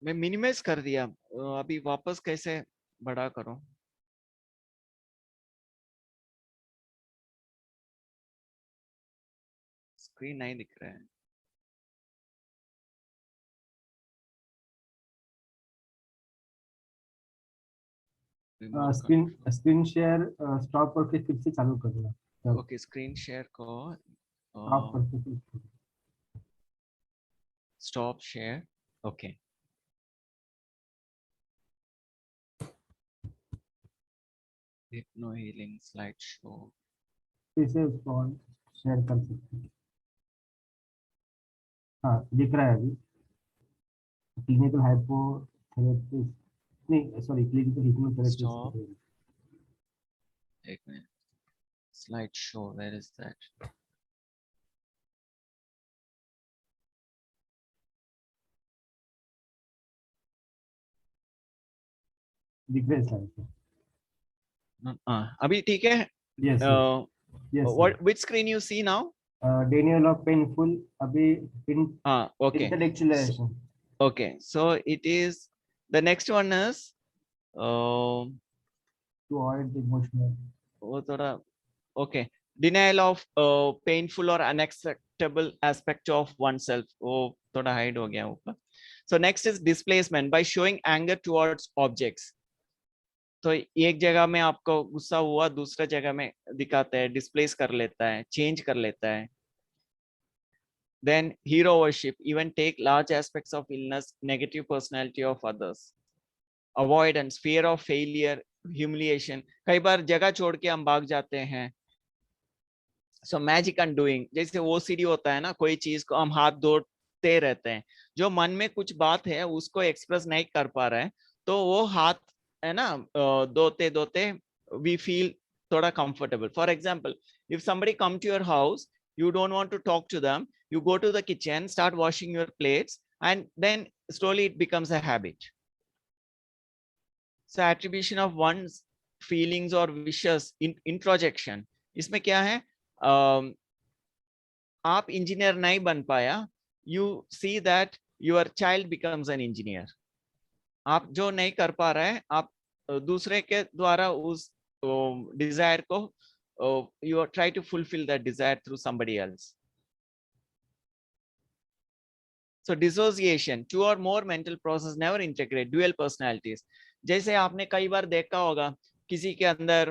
मैं मिनिमाइज कर दिया, अभी वापस कैसे बड़ा करूं? स्क्रीन नहीं दिख रहा है। Remove screen control. Screen share stop करके फिर से चालू करना, तब ओके, स्क्रीन शेयर को स्टॉप करके फिर stop share. Okay, hypno healing slide show. से उसको शेयर कर सकते हैं। हाँ दिख रहा है अभी। क्लिनिकल हाइपोथेरेसिस, नहीं सॉरी, क्लिनिकल हिप्नोथेरेपिस्ट स्टॉप, दिख एक minute, slide show, where is that? रहे हैं स्लाइड पे। अभी ठीक है। Yes yes yes sir. What, which screen you see now? Denial of painful, अभी हाँ, okay. Intellectualisation Okay, so it is, the next one is to avoid the emotional. वो थोड़ा, okay, denial of painful or unacceptable aspect of oneself, वो थोड़ा hide हो गया ऊपर। So next is displacement by showing anger towards objects। तो एक जगह में आपको गुस्सा हुआ, दूसरा जगह में दिखाता है, डिस्प्लेस कर लेता है, चेंज कर लेता है। Then hero worship, even take large aspects of illness, negative personality of others। Avoidance, fear of failure, humiliation, कई बार जगह छोड़ के हम भाग जाते हैं। सो मैजिक अनडूइंग, जैसे ओसीडी होता है ना, कोई चीज को हम हाथ धोते रहते हैं, जो मन में कुछ बात है उसको एक्सप्रेस नहीं कर पा रहे हैं, तो वो हाथ है ना, धोते धोते वी फील थोड़ा comfortable. For example, if somebody come to your house, you don't want to talk to them, you go to the kitchen, start washing your plates, and then slowly it becomes a habit। So attribution of one's feelings or wishes in introjection, इसमें क्या है? आप engineer नहीं बन पाया, you see that your child becomes an engineer. आप जो नहीं कर पा रहे हैं, आप दूसरे के द्वारा उस डिजायर को, you try to fulfil that desire through somebody else. So dissociation, two or more mental process never integrate, dual personalities। जैसे आपने कई बार देखा होगा, किसी के अंदर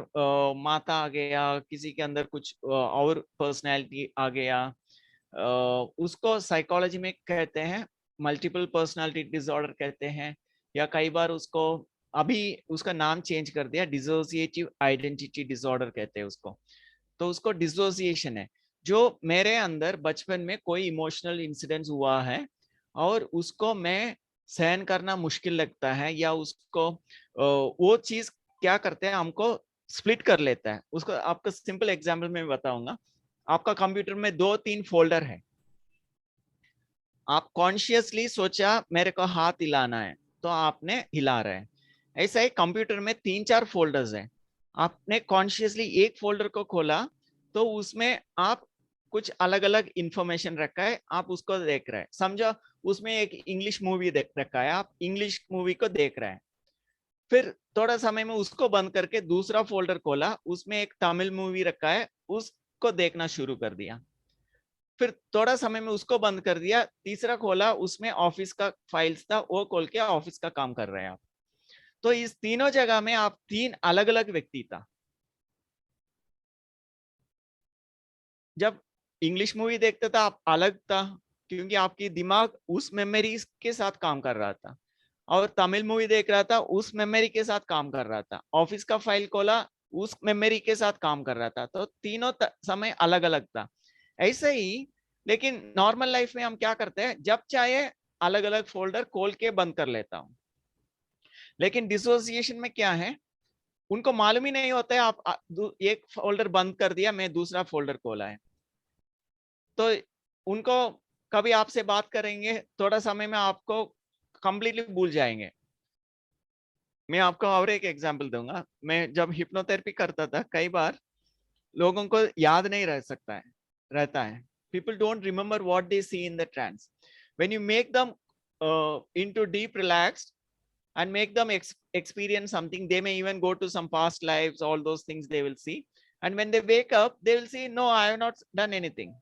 माता आ गया, किसी के अंदर कुछ और पर्सनैलिटी आ गया, उसको साइकोलॉजी में कहते हैं मल्टीपल पर्सनालिटी डिसऑर्डर कहते हैं, या कई बार उसको अभी उसका नाम चेंज कर दिया, डिसोसिएटिव आइडेंटिटी डिसऑर्डर कहते हैं उसको। तो उसको डिसोसिएशन है, जो मेरे अंदर बचपन में कोई इमोशनल इंसिडेंस हुआ है और उसको मैं सहन करना मुश्किल लगता है, या उसको वो चीज क्या करते हैं, हमको स्प्लिट कर लेता है उसको। आपका सिंपल एग्जांपल मैं बताऊंगा। आपका कंप्यूटर में 2-3 फोल्डर है, आप कॉन्शियसली सोचा मेरे को हाथ हिलाना है, तो आपने हिला रहे हैं। ऐसा ही कंप्यूटर में 3-4 फोल्डर्स हैं, आपने कॉन्शियसली एक फोल्डर को खोला, तो उसमें आप कुछ अलग अलग इंफॉर्मेशन रखा है, आप उसको देख रहे हैं। समझो उसमें एक इंग्लिश मूवी देख रखा है, आप इंग्लिश मूवी को देख रहे हैं। फिर थोड़ा समय में उसको बंद करके दूसरा फोल्डर खोला, उसमें एक तमिल मूवी रखा है, उसको देखना शुरू कर दिया। फिर थोड़ा समय में उसको बंद कर दिया, तीसरा खोला, उसमें ऑफिस का फाइल्स था, वो खोल के ऑफिस का काम कर रहे हैं आप। तो इस तीनों जगह में आप 3 अलग अलग व्यक्ति था। जब इंग्लिश मूवी देखते था आप अलग था, क्योंकि आपकी दिमाग उस मेमोरी के साथ काम कर रहा था, और तमिल मूवी देख रहा था उस मेमोरी के साथ काम कर रहा था, ऑफिस का फाइल खोला उस मेमोरी के साथ काम कर रहा था, तो तीनों समय अलग अलग था। ऐसे ही, लेकिन नॉर्मल लाइफ में हम क्या करते हैं, जब चाहे अलग अलग फोल्डर खोल के बंद कर लेता हूं। लेकिन डिसोसिएशन में क्या है, उनको मालूम ही नहीं होता है, आप एक फोल्डर बंद कर दिया, मैं दूसरा फोल्डर खोला है, तो उनको कभी आपसे बात करेंगे, थोड़ा समय में आपको कंप्लीटली भूल जाएंगे। मैं आपको और एक एग्जांपल दूंगा। मैं जब हिप्नोथेरेपी करता था, कई बार लोगों को याद नहीं रह सकता है, रहता है। People don't remember what they see in the trance. When you make them into deep relaxed and make them experience something. They may even go to some past lives, all those things they will see. And when they wake up, they will see, no, I have not done anything.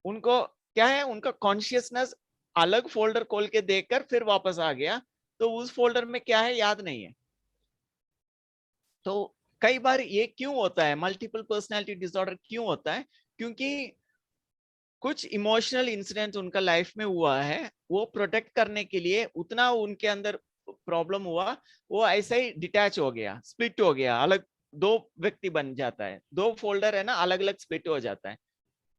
उनको क्या है, उनका consciousness अलग folder खोल के देखकर फिर वापस आ गया, तो उस फोल्डर में क्या है याद नहीं है. तो कई बार ये क्यों होता है, मल्टीपल पर्सनालिटी डिसऑर्डर क्यों होता है? क्योंकि कुछ इमोशनल इंसिडेंट उनका लाइफ में हुआ है, वो प्रोटेक्ट करने के लिए उतना उनके अंदर प्रॉब्लम हुआ, वो ऐसे ही डिटैच हो गया, स्प्लिट हो गया, अलग दो व्यक्ति बन जाता है, दो फोल्डर है ना, अलग अलग स्प्लिट हो जाता है.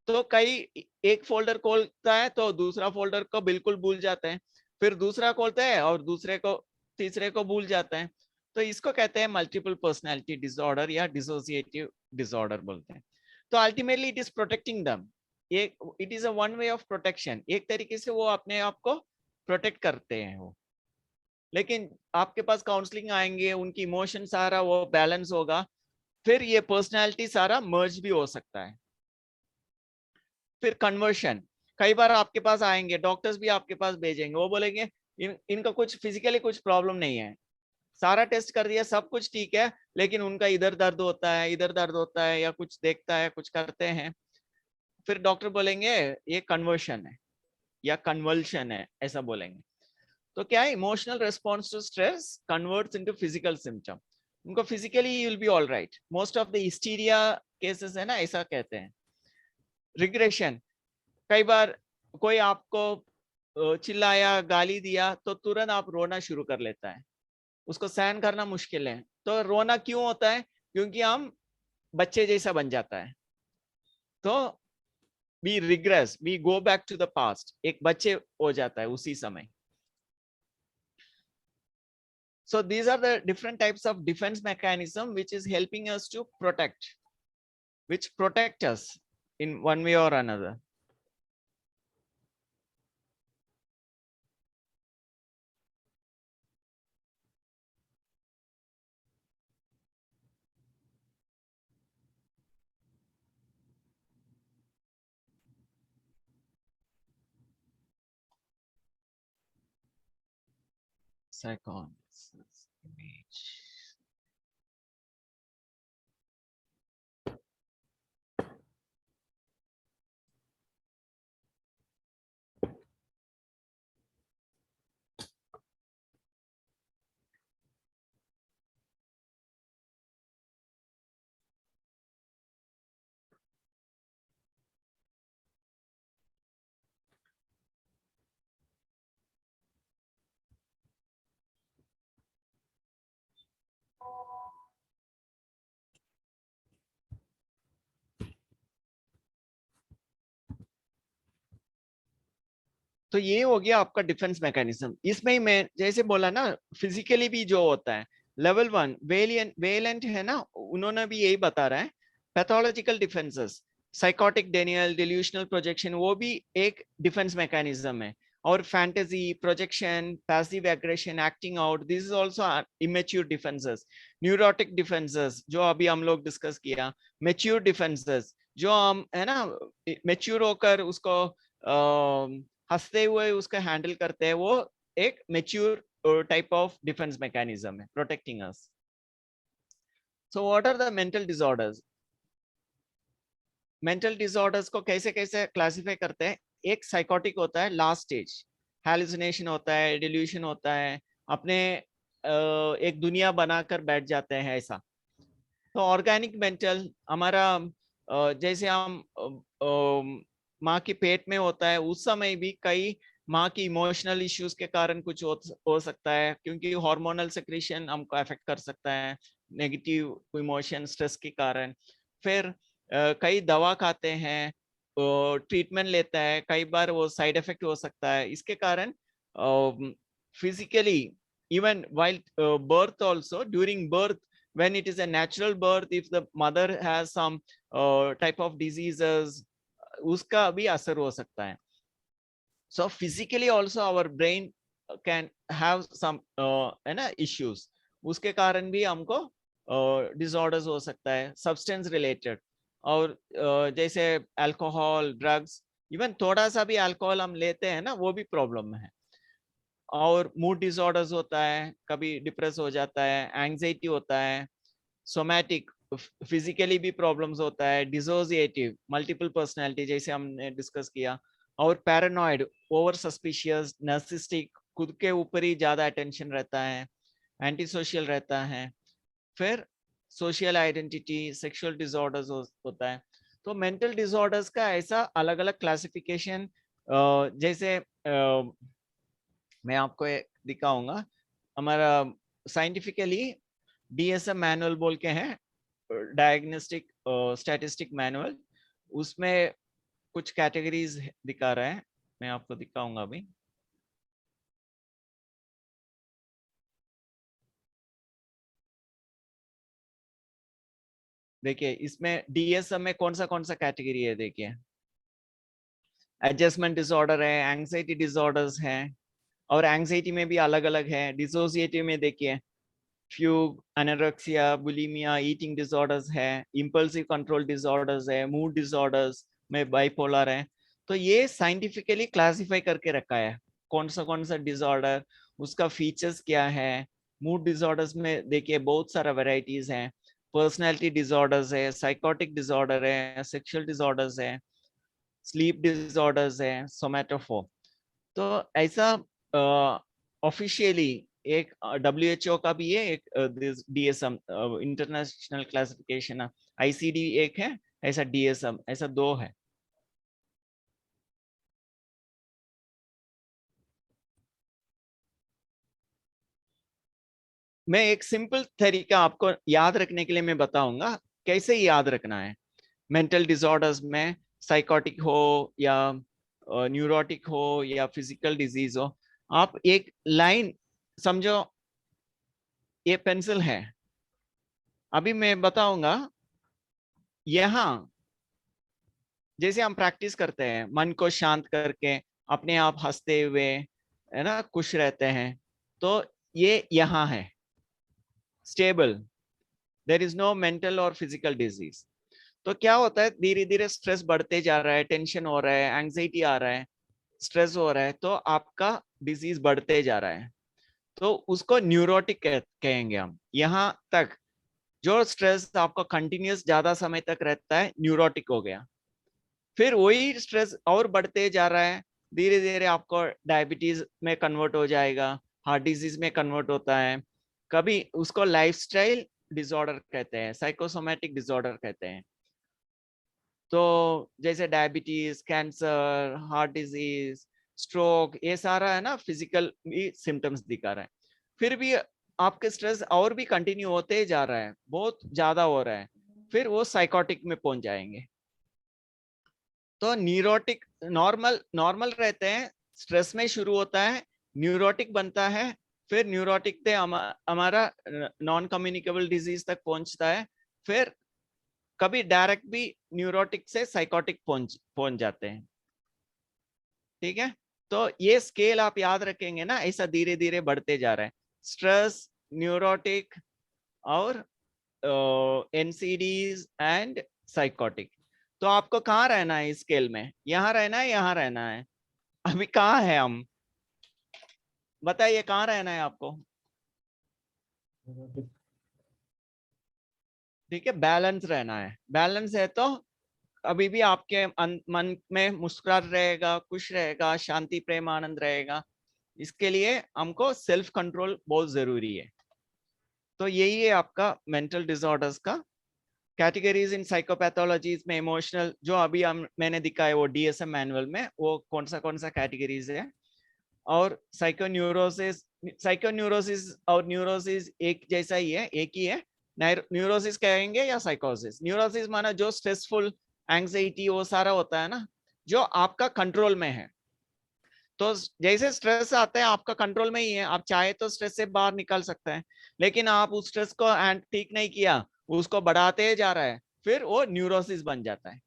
तो कई एक फोल्डर खोलता है तो दूसरा फोल्डर को बिल्कुल भूल जाता है, फिर दूसरा खोलता है और दूसरे को तीसरे को भूल जाता है. तो इसको कहते हैं मल्टीपल पर्सनालिटी डिसऑर्डर या डिसोसिएटिव डिसऑर्डर बोलते हैं. तो ultimately it is protecting them, it is a one way of protection. एक तरीके से वो अपने आप को प्रोटेक्ट करते हैं वो. लेकिन आपके पास काउंसलिंग आएंगे, उनकी इमोशन सारा वो बैलेंस होगा, फिर ये पर्सनालिटी सारा मर्ज भी हो सकता है. फिर कन्वर्शन, कई बार आपके पास आएंगे, डॉक्टर्स भी आपके पास भेजेंगे, वो बोलेंगे इनका कुछ फिजिकली कुछ प्रॉब्लम नहीं है, सारा टेस्ट कर दिया, सब कुछ ठीक है, लेकिन उनका इधर दर्द होता है, इधर दर्द होता है, या कुछ देखता है, कुछ करते हैं. फिर डॉक्टर बोलेंगे ये कन्वर्शन है या कन्वल्शन है, ऐसा बोलेंगे. तो क्या है, emotional response to stress converts into physical symptom. उनको physically you will be all right. Most of the hysteria cases है ना, ऐसा कहते हैं. रिग्रेशन, कई बार कोई आपको चिल्लाया, गाली दिया, तो तुरंत आप रोना शुरू कर लेता है, उसको सहन करना मुश्किल है. तो रोना क्यों होता है? क्योंकि हम बच्चे जैसा बन जाता है. तो we regress, we go back to the past, एक बच्चे हो जाता है उसी समय. So these are the different types of defense mechanism which is helping us to protect, which protect us in one way or another. Psychoanalysis, image. तो ये हो गया आपका डिफेंस मैकेनिज्म. इसमें ही मैं जैसे बोला ना, फिजिकली भी जो होता है, लेवल 1 वेलेंट है ना, उन्होंने भी यही बता रहा है. Pathological defences, psychotic Daniel, delusional projection, वो भी एक डिफेंस मैकेनिज्म है. और fantasy, projection, passive aggression, acting out, this is also immature defences. Neurotic defences जो अभी हम लोग डिस्कस किया. मेच्योर डिफेंसेस जो हम है ना, मेच्योर होकर उसको हंसते हुए उसका हैंडल करते हैं, वो एक mature type of defence mechanism है, protecting us. So what are the mental disorders? Mental disorders को कैसे कैसे क्लासिफाई करते हैं? एक साइकोटिक होता है, लास्ट स्टेज, हैलुसिनेशन होता है, डिल्यूशन होता है, अपने एक दुनिया बनाकर बैठ जाते हैं ऐसा. तो ऑर्गेनिक मेंटल हमारा जैसे हम माँ के पेट में होता है, उस समय भी कई माँ की इमोशनल इश्यूज के कारण कुछ हो सकता है, क्योंकि हार्मोनल सेक्रेशन हमको अफेक्ट कर सकता है, नेगेटिव इमोशन स्ट्रेस के कारण. फिर कई दवा खाते हैं, ट्रीटमेंट लेता है, कई बार वो साइड इफेक्ट हो सकता है. इसके कारण physically, even while birth also, during birth, when it is a natural birth, if the mother has some type of diseases, उसका भी असर हो सकता है. So physically also our brain can have some है ना issues, उसके कारण भी हमको disorders हो सकता है, substance related. और जैसे अल्कोहल, ड्रग्स, इवन थोड़ा सा भी अल्कोहल हम लेते हैं ना, वो भी प्रॉब्लम है। और मूड डिसऑर्डर्स होता है, कभी डिप्रेस हो जाता है, एंजाइटी होता है, सोमैटिक फिजिकली भी प्रॉब्लम्स होता है, डिसोसिएटिव मल्टीपल पर्सनैलिटी जैसे हमने डिस्कस किया, और पैरानॉइड, ओवर सस्पिशियस, नार्सिसिस्टिक, खुद के ऊपर ही ज्यादा अटेंशन रहता है, एंटी सोशल रहता है, फिर सोशल आइडेंटिटी, सेक्सुअल डिसऑर्डर्स होता है। तो मेंटल डिसऑर्डर्स का ऐसा अलग अलग क्लासिफिकेशन, जैसे मैं आपको दिखाऊंगा, हमारा साइंटिफिकली डीएसएम मैनुअल बोल के हैं, डायग्नोस्टिक स्टैटिस्टिक मैनुअल, उसमें कुछ कैटेगरीज दिखा रहा है, मैं आपको दिखाऊंगा अभी। देखिए इसमें डीएसएम में कौन सा कैटेगरी है, देखिए एडजस्टमेंट डिसऑर्डर है, एंग्जाइटी डिसऑर्डर्स हैं, और एंग्जाइटी में भी अलग अलग है। डिसोसिएटिव में देखिए फ्यूग, एनोरेक्सिया, बुलिमिया, ईटिंग डिसऑर्डर्स है, इंपल्सिव कंट्रोल डिसऑर्डर्स है, मूड डिसऑर्डर्स में बाइपोलर है। तो ये साइंटिफिकली क्लासिफाई करके रखा है कौन सा डिसऑर्डर, उसका फीचर्स क्या है। मूड डिसऑर्डर्स में देखिए बहुत सारा वेराइटीज हैं, पर्सनैलिटी डिसऑर्डर्स है, साइकोटिक डिसऑर्डर है, सेक्सुअल डिसऑर्डर्स है, स्लीप डिसऑर्डर्स है, सोमैटोफोब। तो ऐसा ऑफिशियली एक डब्ल्यूएचओ का भी है, एक डीएसएम इंटरनेशनल क्लासिफिकेशन, आईसीडी एक है, ऐसा डीएसएम, ऐसा दो है। मैं एक सिंपल तरीका आपको याद रखने के लिए मैं बताऊंगा कैसे याद रखना है। मेंटल डिसऑर्डर्स में साइकोटिक हो या न्यूरोटिक हो या फिजिकल डिजीज हो, आप एक लाइन समझो, ये पेंसिल है, अभी मैं बताऊंगा, यहां जैसे हम प्रैक्टिस करते हैं मन को शांत करके, अपने आप हंसते हुए, है ना, खुश रहते हैं, तो ये यहाँ है stable, there is no mental और फिजिकल डिजीज। तो क्या होता है, धीरे धीरे स्ट्रेस बढ़ते जा रहा है, टेंशन हो रहा है, एंग्जाइटी आ रहा है, स्ट्रेस हो रहा है, तो आपका डिजीज बढ़ते जा रहा है, तो उसको न्यूरोटिक कहेंगे हम। यहाँ तक जो स्ट्रेस आपको कंटिन्यूस ज्यादा समय तक रहता है, न्यूरोटिक हो गया। फिर वही स्ट्रेस और बढ़ते जा रहा है, धीरे धीरे आपको डायबिटीज में कन्वर्ट हो जाएगा, हार्ट डिजीज में कन्वर्ट होता है, कभी उसको लाइफस्टाइल डिसऑर्डर कहते हैं, साइकोसोमैटिक डिसऑर्डर कहते हैं। तो जैसे diabetes, cancer, heart disease, stroke, ये सारा है ना, फिजिकल भी सिम्टम्स दिखा रहा है। फिर भी आपके स्ट्रेस और भी कंटिन्यू होते जा रहा है, बहुत ज्यादा हो रहा है, फिर वो साइकोटिक में पहुंच जाएंगे। तो न्यूरोटिक नॉर्मल नॉर्मल रहते हैं, स्ट्रेस में शुरू होता है, न्यूरोटिक बनता है, फिर न्यूरोटिक से हमारा नॉन कम्युनिकेबल डिजीज तक पहुंचता है, फिर कभी डायरेक्ट भी न्यूरोटिक से साइकोटिक पहुंच पहुंच जाते हैं। ठीक है, तो ये स्केल आप याद रखेंगे ना, ऐसा धीरे धीरे बढ़ते जा रहा है, स्ट्रेस, न्यूरोटिक, और एनसीडीज एंड साइकोटिक। तो आपको कहाँ रहना है इस स्केल में, यहाँ रहना है, यहाँ रहना है? अभी कहाँ है हम, बताइए कहाँ रहना है आपको? ठीक है, बैलेंस रहना है, बैलेंस है तो अभी भी आपके मन में मुस्कुराहट रहेगा, खुश रहेगा, शांति, प्रेम, आनंद रहेगा। इसके लिए हमको सेल्फ कंट्रोल बहुत जरूरी है। तो यही है आपका मेंटल डिसऑर्डर्स का कैटेगरीज इन साइकोपैथोलॉजीज में। इमोशनल जो अभी मैंने दिखाया वो डीएसएम मैनुअल में, वो कौन सा कैटेगरीज है। और साइकोन्यूरोसिस, साइकोन्यूरोसिस और न्यूरोसिस एक जैसा ही है, एक ही है। न्यूरोसिस कहेंगे या साइकोसिस। न्यूरोसिस माना जो स्ट्रेसफुल, एंग्जाइटी, वो सारा होता है ना, जो आपका कंट्रोल में है। तो जैसे स्ट्रेस आता है आपका कंट्रोल में ही है, आप चाहे तो स्ट्रेस से बाहर निकल सकते हैं, लेकिन आप उस स्ट्रेस को ठीक नहीं किया, उसको बढ़ाते जा रहा है, फिर वो न्यूरोसिस बन जाता है।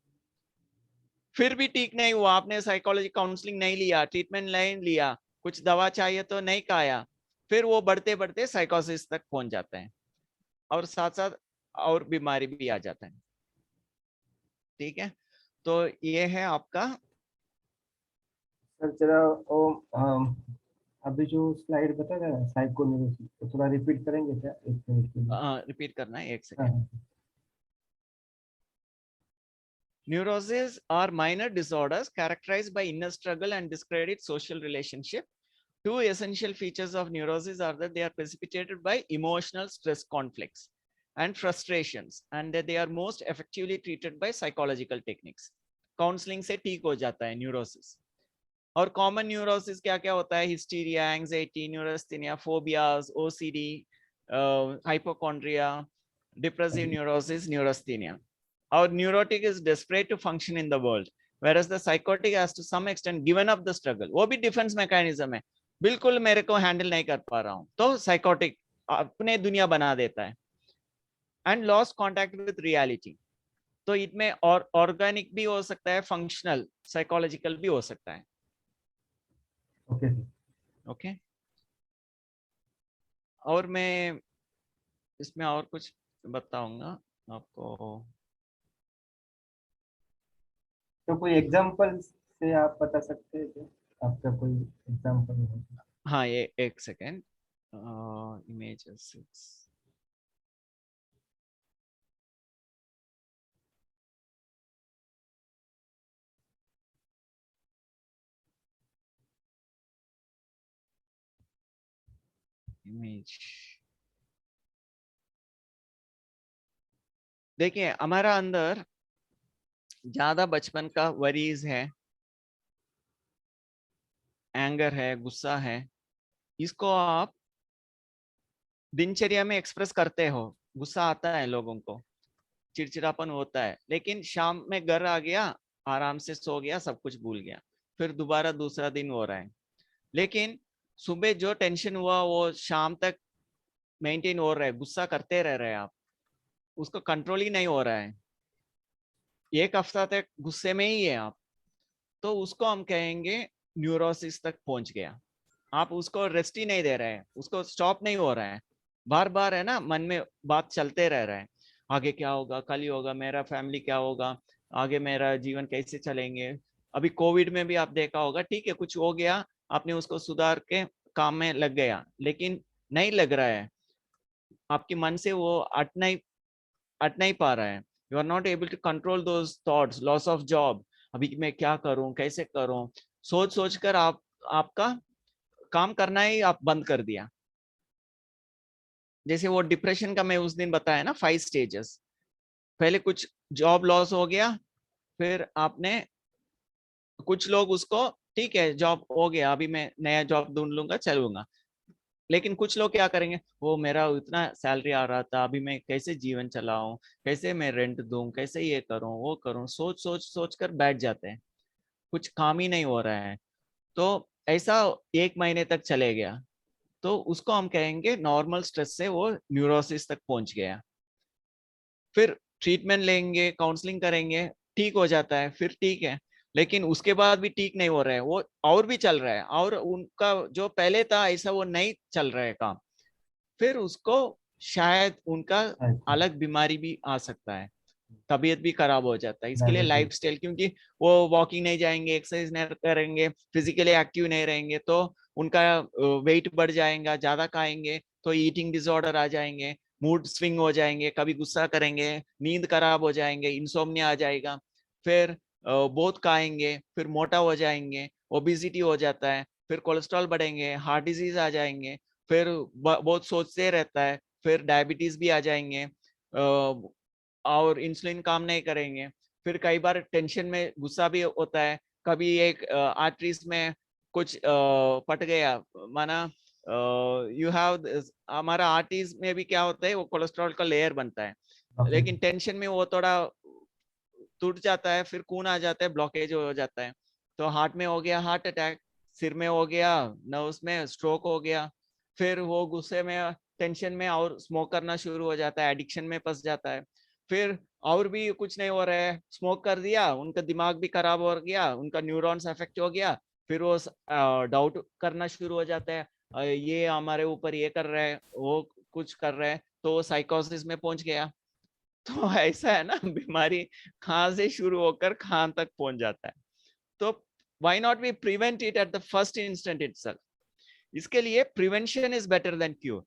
फिर भी ठीक नहीं हुआ, आपने साइकोलॉजी काउंसलिंग नहीं लिया, ट्रीटमेंट नहीं लिया, कुछ दवा चाहिए तो नहीं खाया, फिर वो बढ़ते बढ़ते साइकोसिस तक पहुंच जाते हैं, और साथ साथ और बीमारी भी आ जाता है। ठीक है, तो ये है आपका सर जरा वो अभी जो स्लाइड बता रहा है साइकोन्यूरोसिस, तो थोड़ा रिपीट करेंगे क्या, एक मिनट के लिए? रिपीट करना है, एक हाँ second. Neuroses are minor disorders characterized by inner struggle and discredit social relationship. Two essential features of neurosis are that they are precipitated by emotional stress conflicts and frustrations, and that they are most effectively treated by psychological techniques. Counselling से ठीक हो जाता है neurosis. और common neurosis क्या क्या होता है? Hysteria, anxiety, neurasthenia, phobias, OCD, hypochondria, depressive neurosis, neurasthenia. और neurotic is desperate to function in the world, whereas the psychotic has to some extent given up the struggle. वो भी defence mechanism है, बिल्कुल मेरे को हैंडल नहीं कर पा रहा हूँ, तो साइकोटिक अपने दुनिया बना देता है। And lost contact with reality, तो इसमें और ऑर्गेनिक भी हो सकता है, फंक्शनल साइकोलॉजिकल भी हो सकता है। Okay sir. ओके, और मैं इसमें और कुछ बताऊंगा आपको। तो कोई एग्जांपल से आप बता सकते हैं क्या, आपका कोई एग्जांपल हो? हाँ, ये एक सेकेंड, इमेजेस, इमेज। देखिए, हमारा अंदर ज्यादा बचपन का वरीज है, एंगर है, गुस्सा है, इसको आप दिनचर्या में एक्सप्रेस करते हो। गुस्सा आता है लोगों को, चिड़चिड़ापन होता है, लेकिन शाम में घर आ गया, आराम से सो गया, सब कुछ भूल गया, फिर दोबारा दूसरा दिन हो रहा है। लेकिन सुबह जो टेंशन हुआ वो शाम तक मेंटेन हो रहा है, गुस्सा करते रह रहे हैं आप, उसको कंट्रोल ही नहीं हो रहा है, एक हफ्ता तक गुस्से में ही है आप, तो उसको हम कहेंगे न्यूरोसिस तक पहुंच गया। आप उसको रेस्ट ही नहीं दे रहे हैं, उसको स्टॉप नहीं हो रहा है, बार बार है ना, मन में बात चलते रह रहा है, आगे क्या होगा, कल ही होगा, मेरा फैमिली क्या होगा, आगे मेरा जीवन कैसे चलेंगे। अभी कोविड में भी आप देखा होगा, ठीक है कुछ हो गया, आपने उसको सुधार के काम में लग गया, लेकिन नहीं लग रहा है, आपके मन से वो अट नहीं पा रहा है। You are not able to control those thoughts, loss of job, अभी मैं क्या करूं, कैसे करूं, सोच सोच कर आप आपका काम करना ही आप बंद कर दिया। जैसे वो डिप्रेशन का मैं उस दिन बताया ना, 5 स्टेजेस। पहले कुछ जॉब लॉस हो गया, फिर आपने, कुछ लोग उसको, ठीक है जॉब हो गया, अभी मैं नया जॉब ढूंढ लूंगा, चलूंगा। लेकिन कुछ लोग क्या करेंगे, वो मेरा इतना सैलरी आ रहा था, अभी मैं कैसे जीवन चलाऊं, कैसे मैं रेंट दूं, कैसे ये करूं वो करूं, सोच सोच सोच कर बैठ जाते हैं, कुछ काम ही नहीं हो रहा है। तो ऐसा 1 महीने तक चले गया, तो उसको हम कहेंगे नॉर्मल स्ट्रेस से वो न्यूरोसिस तक पहुंच गया। फिर ट्रीटमेंट लेंगे, काउंसलिंग करेंगे, ठीक हो जाता है, फिर ठीक है। लेकिन उसके बाद भी ठीक नहीं हो रहा है वो, और भी चल रहा है, और उनका जो पहले था ऐसा वो नहीं चल रहा है काम, फिर उसको शायद उनका अच्छा, अलग बीमारी भी आ सकता है, तबीयत भी खराब हो जाता है। इसके लिए डायबिटीज। लाइफस्टाइल, क्योंकि वो वॉकिंग नहीं जाएंगे, एक्सरसाइज नहीं करेंगे, फिजिकली एक्टिव नहीं रहेंगे, तो उनका वेट बढ़ जाएगा, ज्यादा खाएंगे तो ईटिंग डिसऑर्डर आ जाएंगे, मूड स्विंग हो जाएंगे, कभी गुस्सा करेंगे, नींद खराब हो जाएंगे, इंसोम्निया आ जाएगा, फिर बहुत खाएंगे, फिर मोटा हो जाएंगे, ओबिसिटी हो जाता है, फिर कोलेस्ट्रॉल बढ़ेंगे, हार्ट डिजीज आ जाएंगे, फिर बहुत सोचते रहता है, फिर डायबिटीज भी आ जाएंगे, और इंसुलिन काम नहीं करेंगे, फिर कई बार टेंशन में गुस्सा भी होता है, कभी एक आर्टरीज में कुछ पट गया, माना यू हैव, हमारा आर्टरीज में भी क्या होता है, वो कोलेस्ट्रॉल का लेयर बनता है, ओके। लेकिन टेंशन में वो थोड़ा टूट जाता है, फिर खून आ जाता है, ब्लॉकेज हो जाता है, तो हार्ट में हो गया हार्ट अटैक, सिर में हो गया, नर्व्स में स्ट्रोक हो गया, फिर वो गुस्से में, टेंशन में और स्मोक करना शुरू हो जाता है, एडिक्शन में फंस जाता है, फिर और भी कुछ नहीं हो रहा है, स्मोक कर दिया, उनका दिमाग भी खराब हो गया, उनका न्यूरॉन्स अफेक्ट हो गया, फिर वो डाउट करना शुरू हो जाता है, ये हमारे ऊपर ये कर रहा है, वो कुछ कर रहा है, तो वो साइकोसिस में पहुंच गया। तो ऐसा है ना, बीमारी कहाँ से शुरू होकर कहाँ तक पहुंच जाता है। तो why not we prevent it at the first instant itself? इसके लिए prevention is better than cure.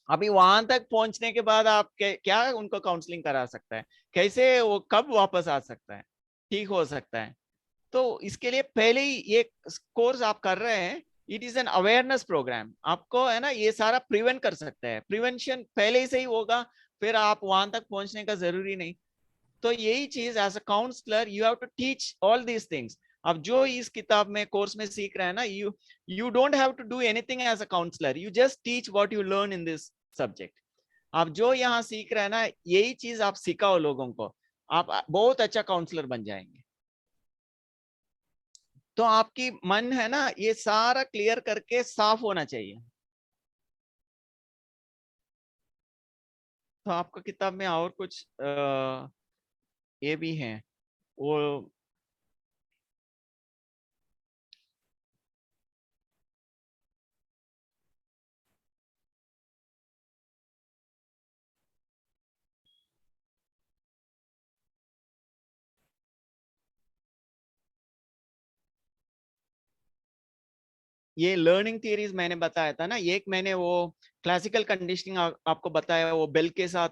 अभी वहां तक पहुंचने के बाद आप क्या उनको काउंसलिंग करा सकता है, कैसे वो कब वापस आ सकता है, ठीक हो सकता है. तो इसके लिए पहले ही ये कोर्स आप कर रहे हैं, it is an awareness programme. आपको है ना ये सारा प्रिवेंट कर सकता है. प्रिवेंशन पहले ही से ही होगा, फिर आप वहां तक पहुंचने का जरूरी नहीं. तो यही चीज as a counsellor you have to teach all these things. अब जो इस किताब में कोर्स में सीख रहे हैं ना, you don't have to do anything as a counsellor, you just teach what you learn in this subject. आप जो यहाँ सीख रहे हैं ना, यही चीज आप सिखाओ लोगों को, आप बहुत अच्छा काउंसलर बन जाएंगे. तो आपकी मन है ना, ये सारा क्लियर करके साफ होना चाहिए. तो आपका किताब में और कुछ ये भी है, वो ये लर्निंग थियरीज मैंने बताया था ना, एक मैंने वो क्लासिकल कंडीशनिंग आपको बताया, वो बेल के साथ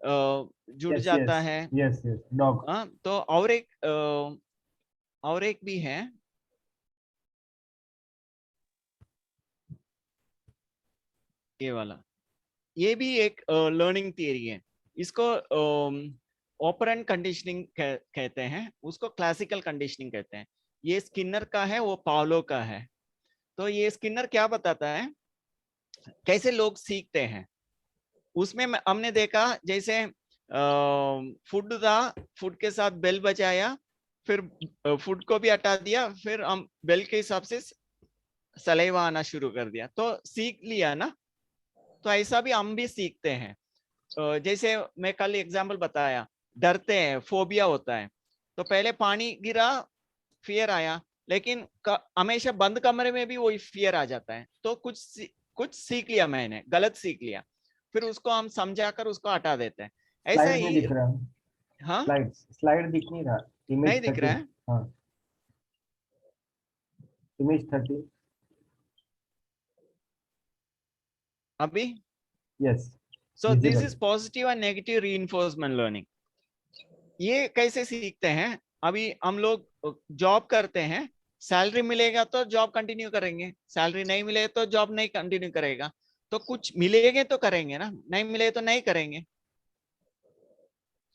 जुड़ यस जाता यस है. Yes yes dog. हाँ, तो और एक भी है, ये वाला. ये भी एक लर्निंग थियरी है. इसको ऑपरेंट कंडीशनिंग कहते हैं, उसको क्लासिकल कंडीशनिंग कहते हैं. ये स्किनर का है, वो पावलो का है. तो ये स्किनर क्या बताता है, कैसे लोग सीखते हैं. उसमें हमने देखा जैसे फूड था, फूड के साथ बेल बजाया, फिर फूड को भी हटा दिया, फिर हम बेल के हिसाब से सलाइवा आना शुरू कर दिया, तो सीख लिया ना. तो ऐसा भी हम भी सीखते हैं. जैसे मैं कल एग्जाम्पल बताया, डरते हैं, फोबिया होता है. तो पहले पानी गिरा, फियर आया, लेकिन हमेशा बंद कमरे में भी वही फियर आ जाता है. तो कुछ सीख लिया, मैंने गलत सीख लिया, फिर उसको हम समझाकर उसको हटा देते हैं. ऐसा स्लाइड नहीं ही. दिख रहा. हाँ, स्लाइड दिख नहीं रहा. नहीं इमेज दिख रहा 30. है हाँ, इमेज 30. अभी. Yes, so this visible. Is positive and negative reinforcement learning. ये कैसे सीखते हैं, अभी हम लोग जॉब करते हैं, सैलरी मिलेगा तो जॉब कंटिन्यू करेंगे, सैलरी नहीं मिले तो जॉब नहीं कंटिन्यू करेगा. तो कुछ मिलेंगे तो करेंगे ना, नहीं मिले तो नहीं करेंगे.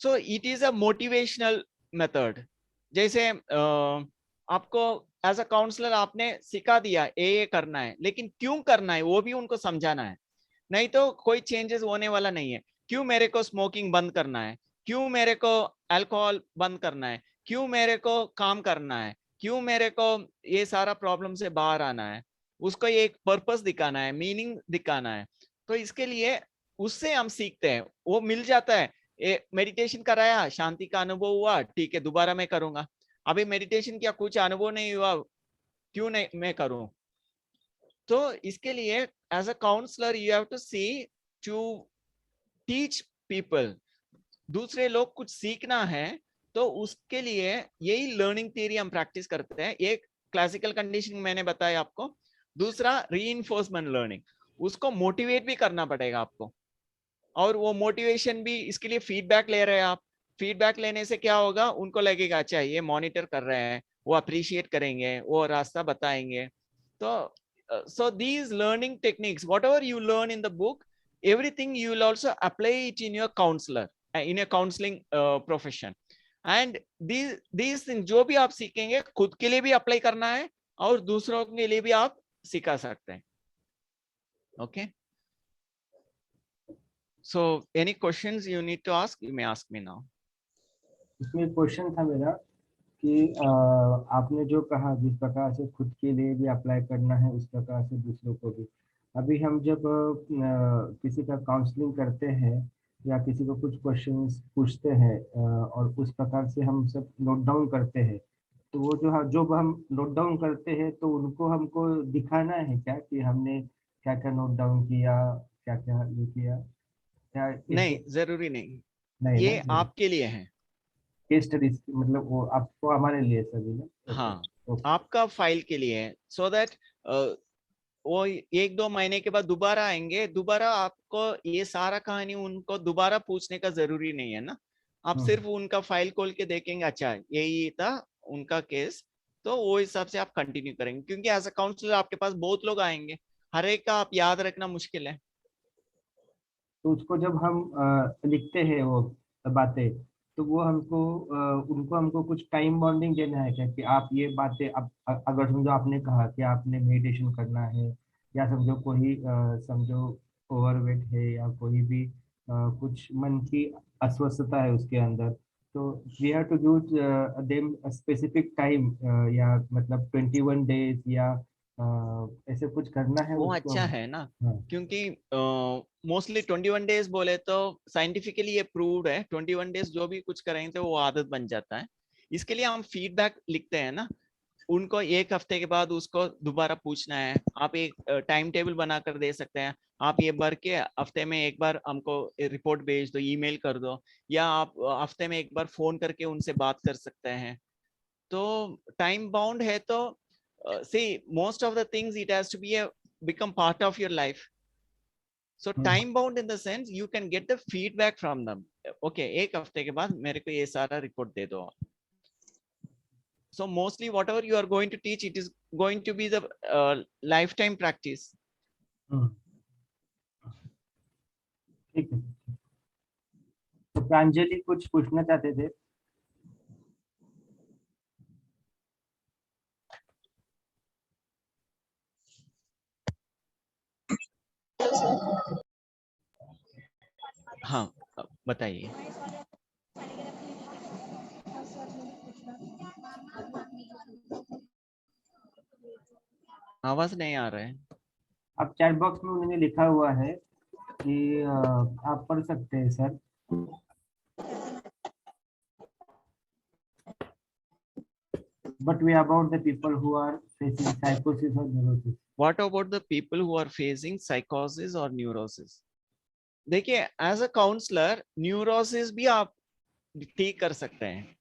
So it is a motivational method. जैसे आपको एज अ काउंसलर आपने सिखा दिया ये करना है, लेकिन क्यों करना है वो भी उनको समझाना है, नहीं तो कोई चेंजेस होने वाला नहीं है. क्यों मेरे को स्मोकिंग बंद करना है, क्यों मेरे को अल्कोहल बंद करना है, क्यों मेरे को काम करना है, क्यों मेरे को ये सारा प्रॉब्लम से बाहर आना है, उसको एक पर्पस दिखाना है, मीनिंग दिखाना है. तो इसके लिए उससे हम सीखते हैं, वो मिल जाता है. मेडिटेशन कराया, शांति का अनुभव हुआ, ठीक है दोबारा मैं करूंगा. अभी मेडिटेशन किया, कुछ अनुभव नहीं हुआ, क्यों नहीं मैं करूं. तो इसके लिए as a counsellor you have to see to teach people. दूसरे लोग कुछ सीखना है, तो उसके लिए यही लर्निंग थियरी हम प्रैक्टिस करते हैं. एक क्लासिकल कंडीशनिंग मैंने बताया आपको, दूसरा रीइंफोर्समेंट लर्निंग. उसको मोटिवेट भी करना पड़ेगा आपको, और वो मोटिवेशन भी, इसके लिए फीडबैक ले रहे हैं आप. फीडबैक लेने से क्या होगा, उनको लगेगा अच्छा ये मॉनिटर कर रहे हैं, वो अप्रिशिएट करेंगे, वो रास्ता बताएंगे. तो so these learning techniques, whatever you learn in the book, everything you will also apply it in your counselor, in a counseling profession. And these things जो भी आप सीखेंगे, खुद के लिए भी अप्लाई करना है और दूसरों के लिए भी आप सिखा सकते हैं. Okay. So any questions you need to ask, you may ask me now. इसमें क्वेश्चन था मेरा कि आपने जो कहा जिस प्रकार से खुद के लिए भी अप्लाई करना है उस प्रकार से दूसरों को भी. अभी हम जब किसी का काउंसलिंग करते हैं या किसी को कुछ क्वेश्चंस पूछते हैं और उस प्रकार से हम सब नोट डाउन करते हैं, तो वो जो हम नोट डाउन करते हैं तो उनको हमको दिखाना है क्या कि हमने क्या क्या नोट डाउन किया, क्या क्या ये किया, क्या नहीं, इस. जरूरी नहीं, नहीं ना, ये आपके लिए है. केस स्टडीज मतलब वो आपको हमारे लिए सभी ना. ओके. हाँ, आपका फाइल के लिए है, सो दैट वो 1-2 महीने के बाद दोबारा आएंगे, दोबारा आपको ये सारा कहानी उनको दोबारा पूछने का जरूरी नहीं है ना। आप सिर्फ उनका फाइल खोल के देखेंगे, अच्छा यही था उनका केस, तो वो हिसाब से आप कंटिन्यू करेंगे, क्योंकि एज अ काउंसलर आपके पास बहुत लोग आएंगे, हर एक का आप याद रखना मुश्किल है। तो उसको जब हम लिखते हैं वो बातें, तो वो हमको उनको हमको कुछ टाइम बॉन्डिंग देना है क्या, कि आप ये बातें अब अगर समझो आपने कहा कि आपने मेडिटेशन करना है, या समझो कोई समझो ओवरवेट है, या कोई भी कुछ मन की अस्वस्थता है उसके अंदर, तो we have to give them specific time, या मतलब 21 डेज, या ऐसे कुछ करना है वो उसको अच्छा हम। है ना, हाँ। क्योंकि मोस्टली 21 डेज बोले तो साइंटिफिकली ये प्रूव्ड है, 21 डेज जो भी कुछ करेंगे तो वो आदत बन जाता है। इसके लिए हम फीडबैक लिखते हैं ना, उनको 1 हफ्ते के बाद उसको दोबारा पूछना है, आप एक टाइम टेबल बनाकर दे सकते हैं, आप ये भर के हफ्ते में एक बार हमको रिपोर्ट भेज दो, ईमेल कर दो, या आप हफ्ते में एक बार फोन करके उनसे बात कर सकते हैं। तो टाइम बाउंड है तो see most of the things it has to be a become part of your life, so time bound in the sense you can get the feedback from them, okay 1 हफ्ते के बाद मेरे को ये सारा report दे दो। So mostly whatever you are going to teach, it is going to be the lifetime practice. हम्म, ठीक है। तो प्रांजलि कुछ पूछना चाहते थे। हाँ, बताइए। आवाज नहीं आ रहा है। अब चैट बॉक्स में उन्होंने लिखा हुआ है कि आप पढ़ सकते हैं sir. But we about the people who are facing psychosis or neurosis. What about the people who are facing psychosis or neurosis? देखिए एज अ काउंसलर न्यूरोसिस भी आप ठीक कर सकते हैं।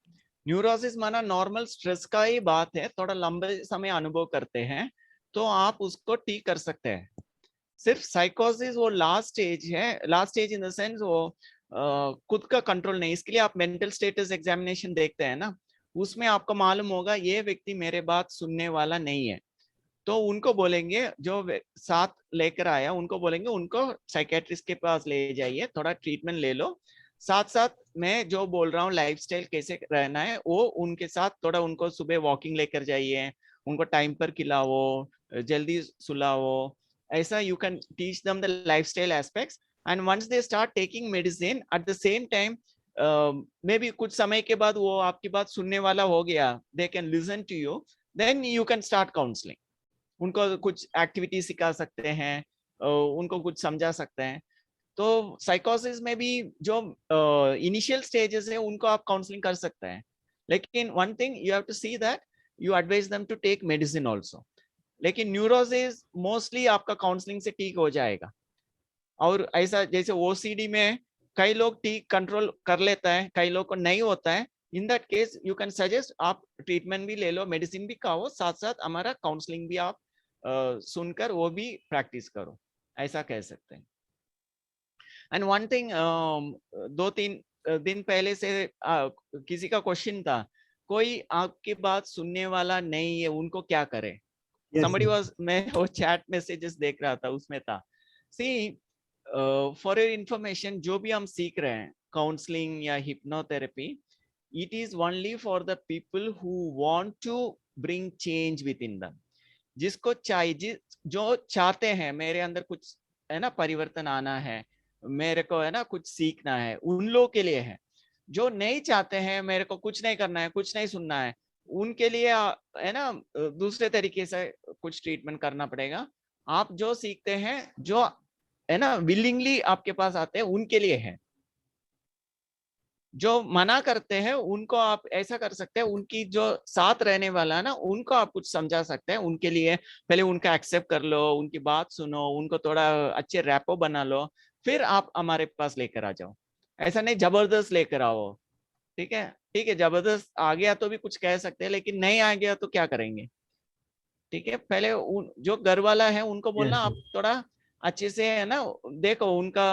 न्यूरोसिस माना नॉर्मल स्ट्रेस का ही बात है, थोड़ा लंबे समय अनुभव करते हैं तो आप उसको ठीक कर सकते हैं। सिर्फ साइकोसिस वो लास्ट स्टेज है, last stage in the sense वो खुद का कंट्रोल नहीं, इसके लिए आप मेंटल स्टेटस एग्जामिनेशन देखते हैं ना, उसमें आपको मालूम होगा ये व्यक्ति मेरे बात सुनने वाला नहीं है, तो उनको बोलेंगे जो साथ लेकर आया उनको बोलेंगे उनको साइकेट्रिस्ट के पास ले जाइए, थोड़ा ट्रीटमेंट ले लो, साथ साथ मैं जो बोल रहा हूँ लाइफस्टाइल कैसे रहना है वो उनके साथ थोड़ा उनको सुबह वॉकिंग लेकर जाइए, उनको टाइम पर खिलाओ, जल्दी सुलाओ, ऐसा you can teach them the lifestyle aspects. And once they start taking medicine at the same time, may be कुछ समय के बाद वो आपकी बात सुनने वाला हो गया, they can listen to you, then you can start counselling, उनको कुछ एक्टिविटी सिखा सकते हैं, उनको कुछ समझा सकते हैं। तो साइकोसिस में भी जो इनिशियल स्टेजेस है उनको आप काउंसलिंग कर सकते हैं, लेकिन one thing you have to see that you advise them to take medicine also. लेकिन न्यूरोसिस मोस्टली आपका काउंसलिंग से ठीक हो जाएगा। और ऐसा जैसे ओसीडी में कई लोग ठीक कंट्रोल कर लेता है, कई लोग को नहीं होता है, in that case you can suggest आप ट्रीटमेंट भी ले लो, मेडिसिन भी खाओ, साथ साथ हमारा काउंसलिंग भी आप सुनकर वो भी प्रैक्टिस करो, ऐसा कह सकते हैं। एंड वन थिंग, 2-3 दिन पहले से किसी का क्वेश्चन था, कोई आपकी बात सुनने वाला नहीं है उनको क्या करें। Yes, somebody sir. was, मैं वो चैट मैसेजेस देख रहा था उसमें था, सी फॉर योर इंफॉर्मेशन जो भी हम सीख रहे हैं काउंसलिंग या hypnotherapy, it is only for the people who want to bring change within them, जिसको चाहिए, जो चाहते हैं मेरे अंदर कुछ है ना परिवर्तन आना है, मेरे को है ना कुछ सीखना है, उन लोगों के लिए है। जो नहीं चाहते हैं मेरे को कुछ नहीं करना है, कुछ नहीं सुनना है, उनके लिए है ना दूसरे तरीके से कुछ ट्रीटमेंट करना पड़ेगा। आप जो सीखते हैं, जो है ना विलिंगली आपके पास आते हैं उनके लिए है, जो मना करते हैं उनको आप ऐसा कर सकते हैं, उनकी जो साथ रहने वाला है ना उनको आप कुछ समझा सकते हैं, उनके लिए पहले उनका एक्सेप्ट कर लो, उनकी बात सुनो, उनको थोड़ा अच्छे रैपो बना लो, फिर आप हमारे पास लेकर आ जाओ, ऐसा नहीं जबरदस्त लेकर आओ, ठीक है। ठीक है, जबरदस्त आ गया तो भी कुछ कह सकते हैं, लेकिन नहीं आ गया तो क्या करेंगे? ठीक है, पहले जो घर वाला है उनको बोलना, यस आप थोड़ा अच्छे से है ना, देखो उनका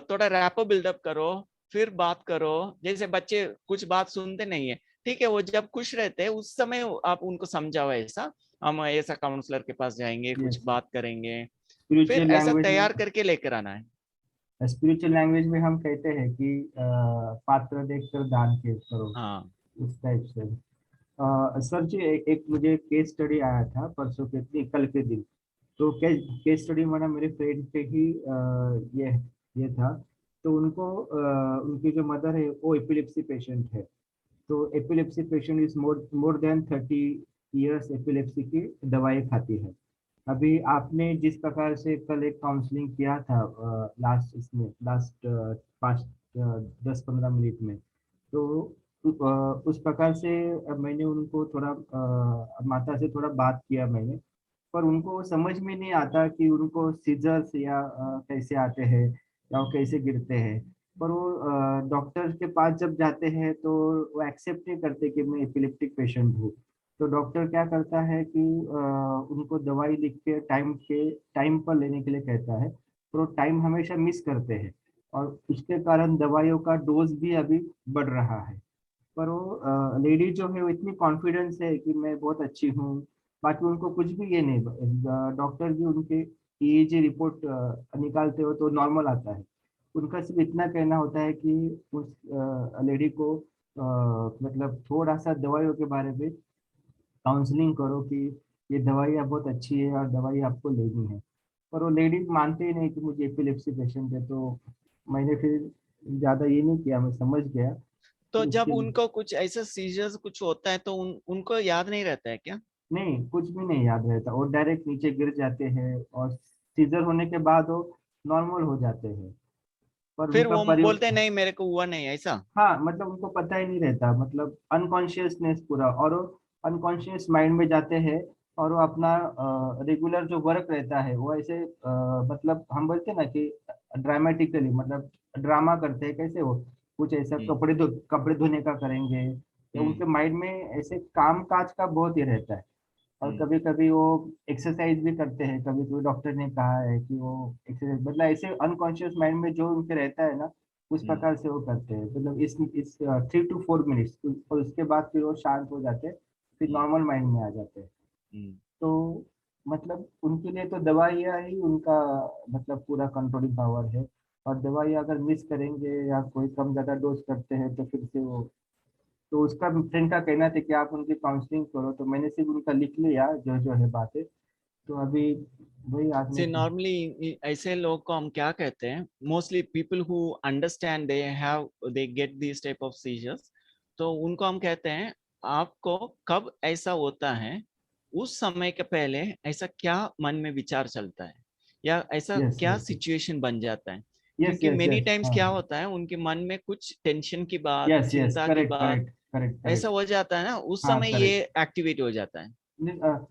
थोड़ा रैपो बिल्डअप करो, फिर बात करो। जैसे बच्चे कुछ बात सुनते नहीं है, ठीक है, वो जब खुश रहते हैं उस समय आप उनको समझाओ, ऐसा हम ऐसा काउंसलर के पास जाएंगे, कुछ यस। बात करेंगे, फिर स्पिरिचुअल ऐसा लैंग्वेज में, तैयार करके लेकर आना है। स्पिरिचुअल लैंग्वेज में हम कहते हैं कि पात्र देखकर दान के करो, हाँ। उस टाइप से। सर जी, एक मुझे केस स्टडी आया था परसों के कल के दिन। तो केस स्टडी माना मेरे फ्रेंड पे ही ये था। तो उनको उनकी जो मदर है वो एपिलेप्सी पेशेंट है। तो epilepsy patient is more than 30 years epilepsy की दवाई खाती है। अभी आपने जिस प्रकार से कल एक काउंसलिंग किया था लास्ट 5-10-15 मिनट में, तो उस प्रकार से मैंने उनको थोड़ा माता से थोड़ा बात किया मैंने। पर उनको समझ में नहीं आता कि उनको सीजर्स या कैसे आते हैं या वो कैसे गिरते हैं। पर वो डॉक्टर के पास जब जाते हैं तो वो एक्सेप्ट नहीं करते कि मैं एपिलेप्टिक पेशेंट हूँ। तो डॉक्टर क्या करता है कि उनको दवाई लिख के टाइम पर लेने के लिए कहता है, पर वो टाइम हमेशा मिस करते हैं। और उसके कारण दवाइयों का डोज भी अभी बढ़ रहा है। पर वो लेडी जो है वो इतनी कॉन्फिडेंस है कि मैं बहुत अच्छी हूँ। बाकी उनको कुछ भी ये नहीं, डॉक्टर भी उनके ईईजी रिपोर्ट निकालते हो तो नॉर्मल आता है। उनका सिर्फ इतना कहना होता है कि उस लेडी को मतलब थोड़ा सा दवाइयों के बारे में काउंसलिंग करो कि ये दवाइयाँ बहुत अच्छी है और दवाई आपको लेनी है। पर वो लेडीज मानते ही नहीं कि मुझे एपिलेप्सी पेशेंट है। तो मैंने फिर ज़्यादा ये नहीं किया, मैं समझ गया। तो तो जब उसके उनको कुछ ऐसा सीजर्स कुछ होता है तो उनको याद नहीं रहता है क्या? नहीं, कुछ भी नहीं याद रहता, वो डायरेक्ट नीचे गिर जाते हैं और सीजर होने के बाद वो नॉर्मल हो जाते हैं। पर फिर उनका वो बोलते हैं नहीं मेरे को हुआ नहीं, ऐसा? हाँ, मतलब उनको पता ही नहीं रहता, मतलब अनकॉन्शियसनेस पूरा। और वो अनकॉन्शियस माइंड में जाते हैं और वो अपना रेगुलर जो वर्क रहता है वो ऐसे मतलब हम बोलते हैं ना कि ड्रामेटिकली, मतलब ड्रामा करते हैं कैसे वो कुछ ऐसा हम्म। कपड़े धोने का करेंगे, या हम्म। उनके माइंड में ऐसे काम काज का बहुत ही रहता है। और हम्म। कभी कभी वो एक्सरसाइज भी करते हैं, कभी कभी डॉक्टर ने कहा है कि वो एक्सरसाइज मतलब ऐसे अनकॉन्शियस माइंड में जो उनके रहता है ना, उस हम्म। प्रकार से वो करते हैं। मतलब इस 3 to 4 मिनट्स, और उसके बाद फिर वो शांत हो जाते हैं, फिर हम्म। नॉर्मल माइंड में आ जाते हैं। हम्म। तो मतलब उनके लिए तो दवाइयाँ ही उनका मतलब पूरा कंट्रोलिंग पावर है। और दवाई अगर मिस करेंगे या कोई कम ज्यादा डोज करते हैं तो फिर से वो, तो उसका फ्रेंड का कहना था कि आप उनकी काउंसलिंग करो। तो मैंने सिर्फ उनका लिख लिया जो जो है बातें। तो अभी वही आपने से नॉर्मली ऐसे लोग को हम क्या कहते हैं, mostly people who understand they have they get this type of seizures, तो उनको हम कहते हैं आपको कब ऐसा होता है, उस समय के पहले ऐसा क्या मन में विचार चलता है, या ऐसा यस क्या यस सिचुएशन बन जाता है। यस क्योंकि यस मेनी यस टाइम्स हाँ क्या होता है, उनके मन में कुछ टेंशन की बात, यस यस चिंता की करेक्ट बात, करेक्ट करेक्ट ऐसा करेक्ट हो जाता है ना, उस हाँ समय ये करेक्ट। एक्टिवेट हो जाता है।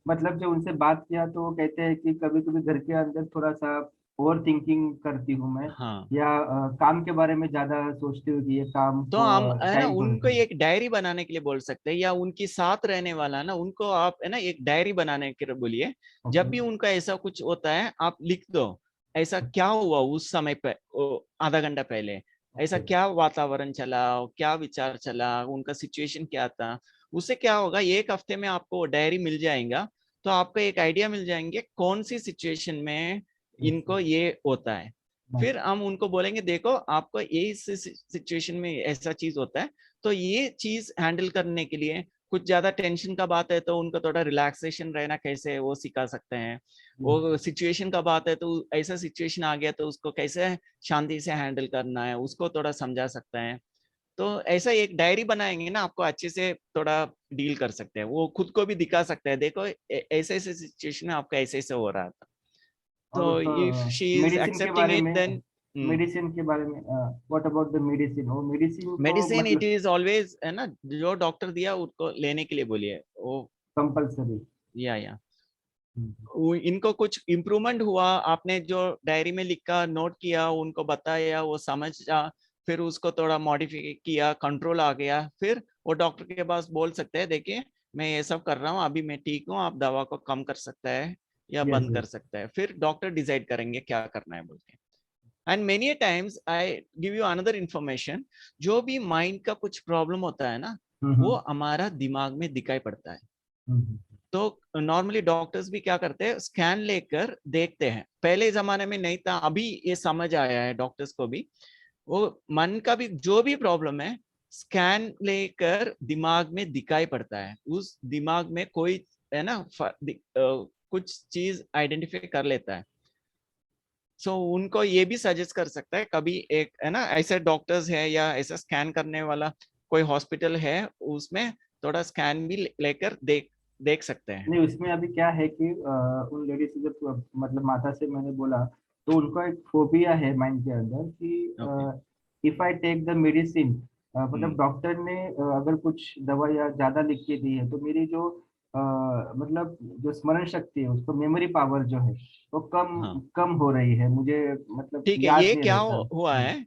मतलब जब उनसे बात किया तो वो कहते हैं कि कभी कभी घर के अंदर थोड़ा सा ओवर थिंकिंग करती हूँ मैं, हाँ, या काम के बारे में ज्यादा सोचती हूँ कि ये काम तो को हम है ना टाइम थोड़ा उनको सा। एक डायरी बनाने के लिए बोल सकते हैं, या उनके साथ रहने वाला ना उनको आप है ना एक डायरी बनाने के लिए बोलिए। जब ओके भी उनका ऐसा कुछ होता है आप लिख दो, ऐसा क्या हुआ उस समय पे, आधा घंटा पहले ऐसा ओके क्या वातावरण चला, क्या विचार चला, उनका सिचुएशन क्या था। उससे क्या होगा, एक हफ्ते में आपको डायरी मिल जाएगा, तो आपको एक आइडिया मिल जाएंगे कौन सी सिचुएशन में यस इनको ये होता है। यस फिर हम उनको बोलेंगे देखो आपको ये सिचुएशन में ऐसा चीज होता है, तो ये चीज हैंडल करने के लिए कुछ ज्यादा टेंशन का बात है तो उनको थोड़ा रिलैक्सेशन रहना कैसे है, वो सिखा सकते हैं। वो सिचुएशन का बात है तो ऐसा सिचुएशन आ गया तो उसको कैसे शांति से हैंडल करना है, उसको थोड़ा समझा सकते हैं। तो ऐसा एक डायरी बनाएंगे ना, आपको अच्छे से थोड़ा डील कर सकते हैं, वो खुद को भी दिखा सकते हैं, देखो ऐसे ऐसे सिचुएशन में आपका ऐसे ऐसे हो रहा था। और तो उसका इफ शी इज मेडिसिन के एक्सेप्टिंग बारे इट में, then what about the medicine, वो मेडिसिन को मेडिसिन इट मतलब इज ऑलवेज है ना, जो डॉक्टर दिया उसको लेने के लिए बोलिए वो। कंपल्सरी। या इनको कुछ इम्प्रूवमेंट हुआ, आपने जो डायरी में लिखा नोट किया, उनको बताया, वो समझा, फिर उसको थोड़ा मॉडिफाई किया, कंट्रोल आ गया, फिर वो डॉक्टर के पास बोल सकते हैं देखिए मैं ये सब कर रहा हूँ, अभी मैं ठीक हूँ, आप दवा को कम कर सकता है या यस बंद कर सकता है, फिर डॉक्टर डिसाइड करेंगे क्या करना है बोल के। And many times I give you another information, जो भी माइंड का कुछ प्रॉब्लम होता है ना, वो हमारा दिमाग में दिखाई पड़ता है। तो नॉर्मली डॉक्टर्स भी क्या करते हैं, स्कैन लेकर देखते हैं, पहले जमाने में नहीं था, अभी ये समझ आया है डॉक्टर्स को भी, वो मन का भी जो भी प्रॉब्लम है स्कैन लेकर दिमाग में दिखाई पड़ता है, उस दिमाग में कोई है ना कुछ चीज आइडेंटिफाई कर लेता है। सो उनको ये भी सजेस्ट कर सकता है, कभी एक है ना ऐसे डॉक्टर्स है या ऐसा स्कैन करने वाला कोई हॉस्पिटल है, उसमें थोड़ा स्कैन भी लेकर देख सकते हैं। नहीं, उसमें अभी क्या है कि उन लेडीज से जब मतलब माता से मैंने बोला, तो उनका एक फोबिया है माइंड के अंदर ओके। कि if I take the medicine, मतलब डॉक्टर ने अगर कुछ दवा या ज्यादा लिख के दी है, तो मेरी जो मतलब जो स्मरण शक्ति है, उसको मेमोरी पावर जो है वो कम हाँ कम हो रही है, मुझे मतलब ठीक है, याद ये नहीं क्या रहता। हुआ है,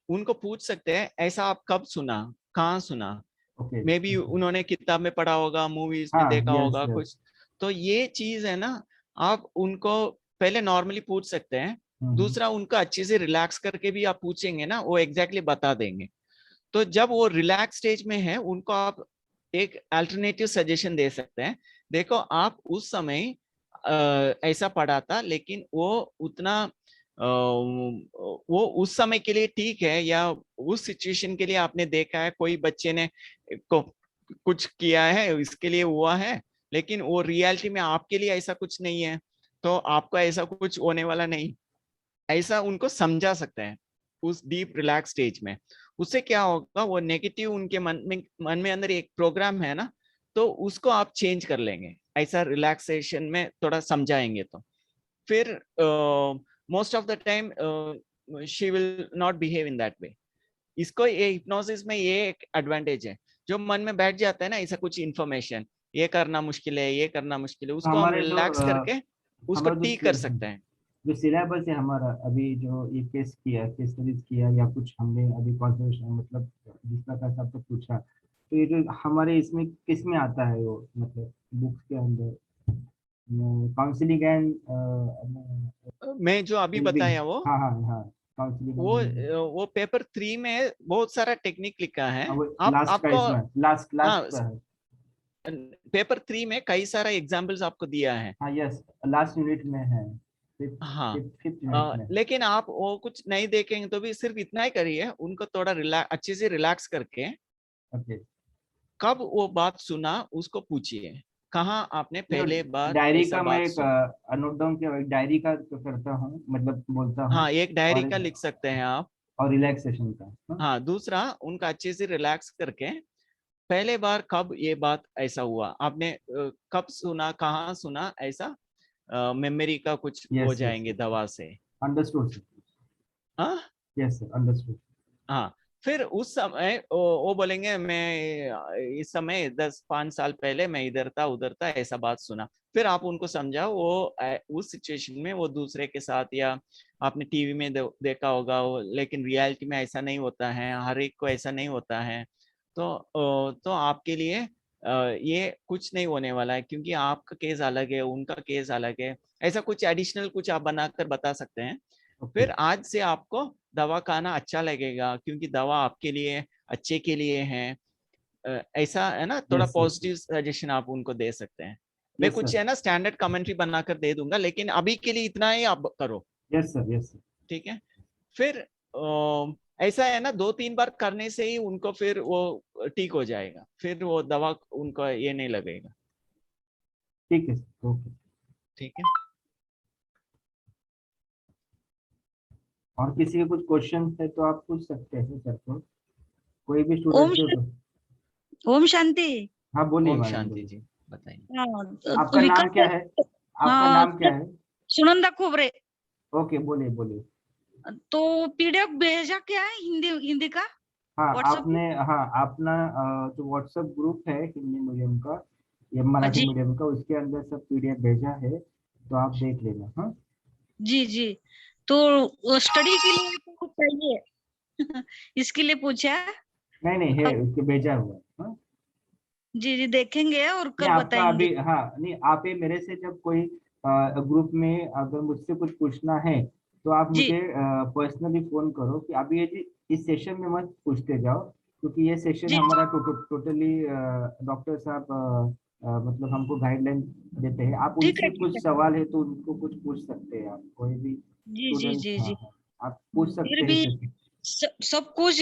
उनको पूछ सकते हैं ऐसा आप कब सुना, कहाँ सुना, ओके। मे बी उन्होंने किताब में पढ़ा होगा, मूवीज में हाँ, देखा यस होगा यस। कुछ। तो ये चीज है ना, आप उनको पहले नॉर्मली पूछ सकते हैं, दूसरा उनको अच्छे से रिलैक्स करके भी आप पूछेंगे ना, वो एग्जैक्टली बता देंगे। तो जब वो रिलैक्स स्टेज में है, उनको आप एक अल्टरनेटिव सजेशन दे सकते हैं, देखो आप उस समय ऐसा पढ़ा था, लेकिन वो उतना वो उस समय के लिए ठीक है, या उस सिचुएशन के लिए आपने देखा है कोई बच्चे ने को कुछ किया है इसके लिए हुआ है, लेकिन वो रियलिटी में आपके लिए ऐसा कुछ नहीं है, तो आपको ऐसा कुछ होने वाला नहीं, ऐसा उनको समझा सकते हैं उस डीप रिलैक्स स्टेज में। उससे क्या होगा, वो नेगेटिव उनके मन में अंदर एक प्रोग्राम है ना, तो उसको आप चेंज कर लेंगे, ऐसा रिलैक्सेशन में थोड़ा समझाएंगे तो फिर most of the time she will not behave in that way. इसको ये हिप्नोसिस में ये एक एडवांटेज है, जो मन में बैठ जाता है ना ऐसा कुछ इंफॉर्मेशन, ये करना मुश्किल है, ये करना मुश्किल है, उसको हम हमारे जो रिलैक्स करके उसको हमारा ठीक कर सकते हैं। जो सिलेबस है हमारा, अभी जो ये केस स्टडीज किया या कुछ हमने अभी कॉन्वर्सेशन, मतलब जिस प्रकार से आपको पूछा, तो ये जो हमारे इसमें किस में आता है वो, मतलब बुक्स के अंदर काउंसलिंग एंड मैं जो अभी वेलबींग। बताया वो हाँ हाँ हाँ, काउंसलिंग एंड वेलबींग। वो पेपर 3 में बहुत सारा टेक्निक लिखा है। वो आप लास्ट का आपको इसमें लास्ट हाँ, लास्ट का है। पेपर 3 में कई सारा एग्जाम्पल्स आपको दिया है। हाँ यस, लास्ट यूनिट में है, हाँ फिफ्थ यूनिट में। लेकिन आप वो कुछ नहीं देखेंगे तो भी सिर्फ इतना ही करिए, उनको थोड़ा अच्छे से रिलैक्स करके ओके। कब वो बात सुना उसको पूछिए, कहाँ आपने तो पहले बार डायरी ऐसा का मैं बात एक सुना। नोट डाउन किया, एक डायरी का तो करता हूँ, मतलब बोलता हूँ। हाँ एक डायरी और का लिख सकते हैं आप। और रिलैक्सेशन का, हाँ। हाँ दूसरा उनका अच्छे से रिलैक्स करके पहले बार कब ये बात ऐसा हुआ आपने कब सुना, कहाँ सुना, ऐसा मेमोरी का कुछ हो यस यस, जाएंगे दवा से। Understood sir. हाँ यस सर, अंडरस्टूड। हाँ, फिर उस समय वो बोलेंगे मैं इस समय 10-5 साल पहले मैं इधर था उधर था ऐसा बात सुना। फिर आप उनको समझाओ, वो उस सिचुएशन में वो दूसरे के साथ, या आपने टीवी में देखा होगा वो, लेकिन रियलिटी में ऐसा नहीं होता है, हर एक को ऐसा नहीं होता है। तो आपके लिए ये कुछ नहीं होने वाला है, क्योंकि आपका केस अलग है, उनका केस अलग है, ऐसा कुछ एडिशनल कुछ आप बनाकर बता सकते हैं। ओके। फिर आज से आपको दवा खाना अच्छा लगेगा, क्योंकि दवा आपके लिए अच्छे के लिए है। ऐसा है ना, थोड़ा यस यस पॉजिटिव सजेशन आप उनको दे सकते हैं। मैं यस कुछ सर। है ना स्टैंडर्ड कमेंट्री बनाकर दे दूंगा, लेकिन अभी के लिए इतना ही आप करो। Yes sir, yes sir. ठीक है, फिर ऐसा है ना 2-3 बार करने से ही उनको फिर वो ठीक हो जाएगा, फिर वो दवा उनको ये नहीं लगेगा। ठीक है सर, ओके। ठीक है। और किसी के कुछ क्वेश्चन है तो आप पूछ सकते हैं सर को, कोई भी ओम स्टूडेंट जो। ओम शांति। हाँ बोलिए ओम मैडम, शांति बोलिए। जी, बताइए। आपका नाम विकास क्या है? आपका नाम क्या है? सुनंदा खोबरे। ओके, बोलिए बोलिए। तो पीडीएफ भेजा क्या है, हिंदी हिंदी का हाँ व्हाट्सएप आपने, में? हाँ अपना जो व्हाट्सएप ग्रुप है हिंदी मीडियम का या मराठी जी मीडियम का, उसके अंदर सब पीडीएफ भेजा है, तो आप देख लेना। हाँ जी जी। तो स्टडी के लिए तो चाहिए। इसके लिए पूछा। नहीं नहीं है, अब उसके भेजा हुआ है, हाँ? जी जी देखेंगे और नहीं कल आपका बताएंगे। अभी, हाँ नहीं आप ये मेरे से जब कोई ग्रुप में अगर मुझसे कुछ पूछना है तो आप जी मुझे पर्सनली फोन करो कि अभी ये इस सेशन में मत पूछते जाओ, क्योंकि ये सेशन जी हमारा टोटली डॉक्टर साहब मतलब हमको गाइडलाइन देते हैं। आप ठीक है उनसे ठीक है। कुछ सवाल है तो उनको कुछ पूछ सकते हैं, आप कोई भी जी जी स्टूडेंट, जी हाँ जी। हाँ आप पूछ फिर सकते हैं भी सर। सब कुछ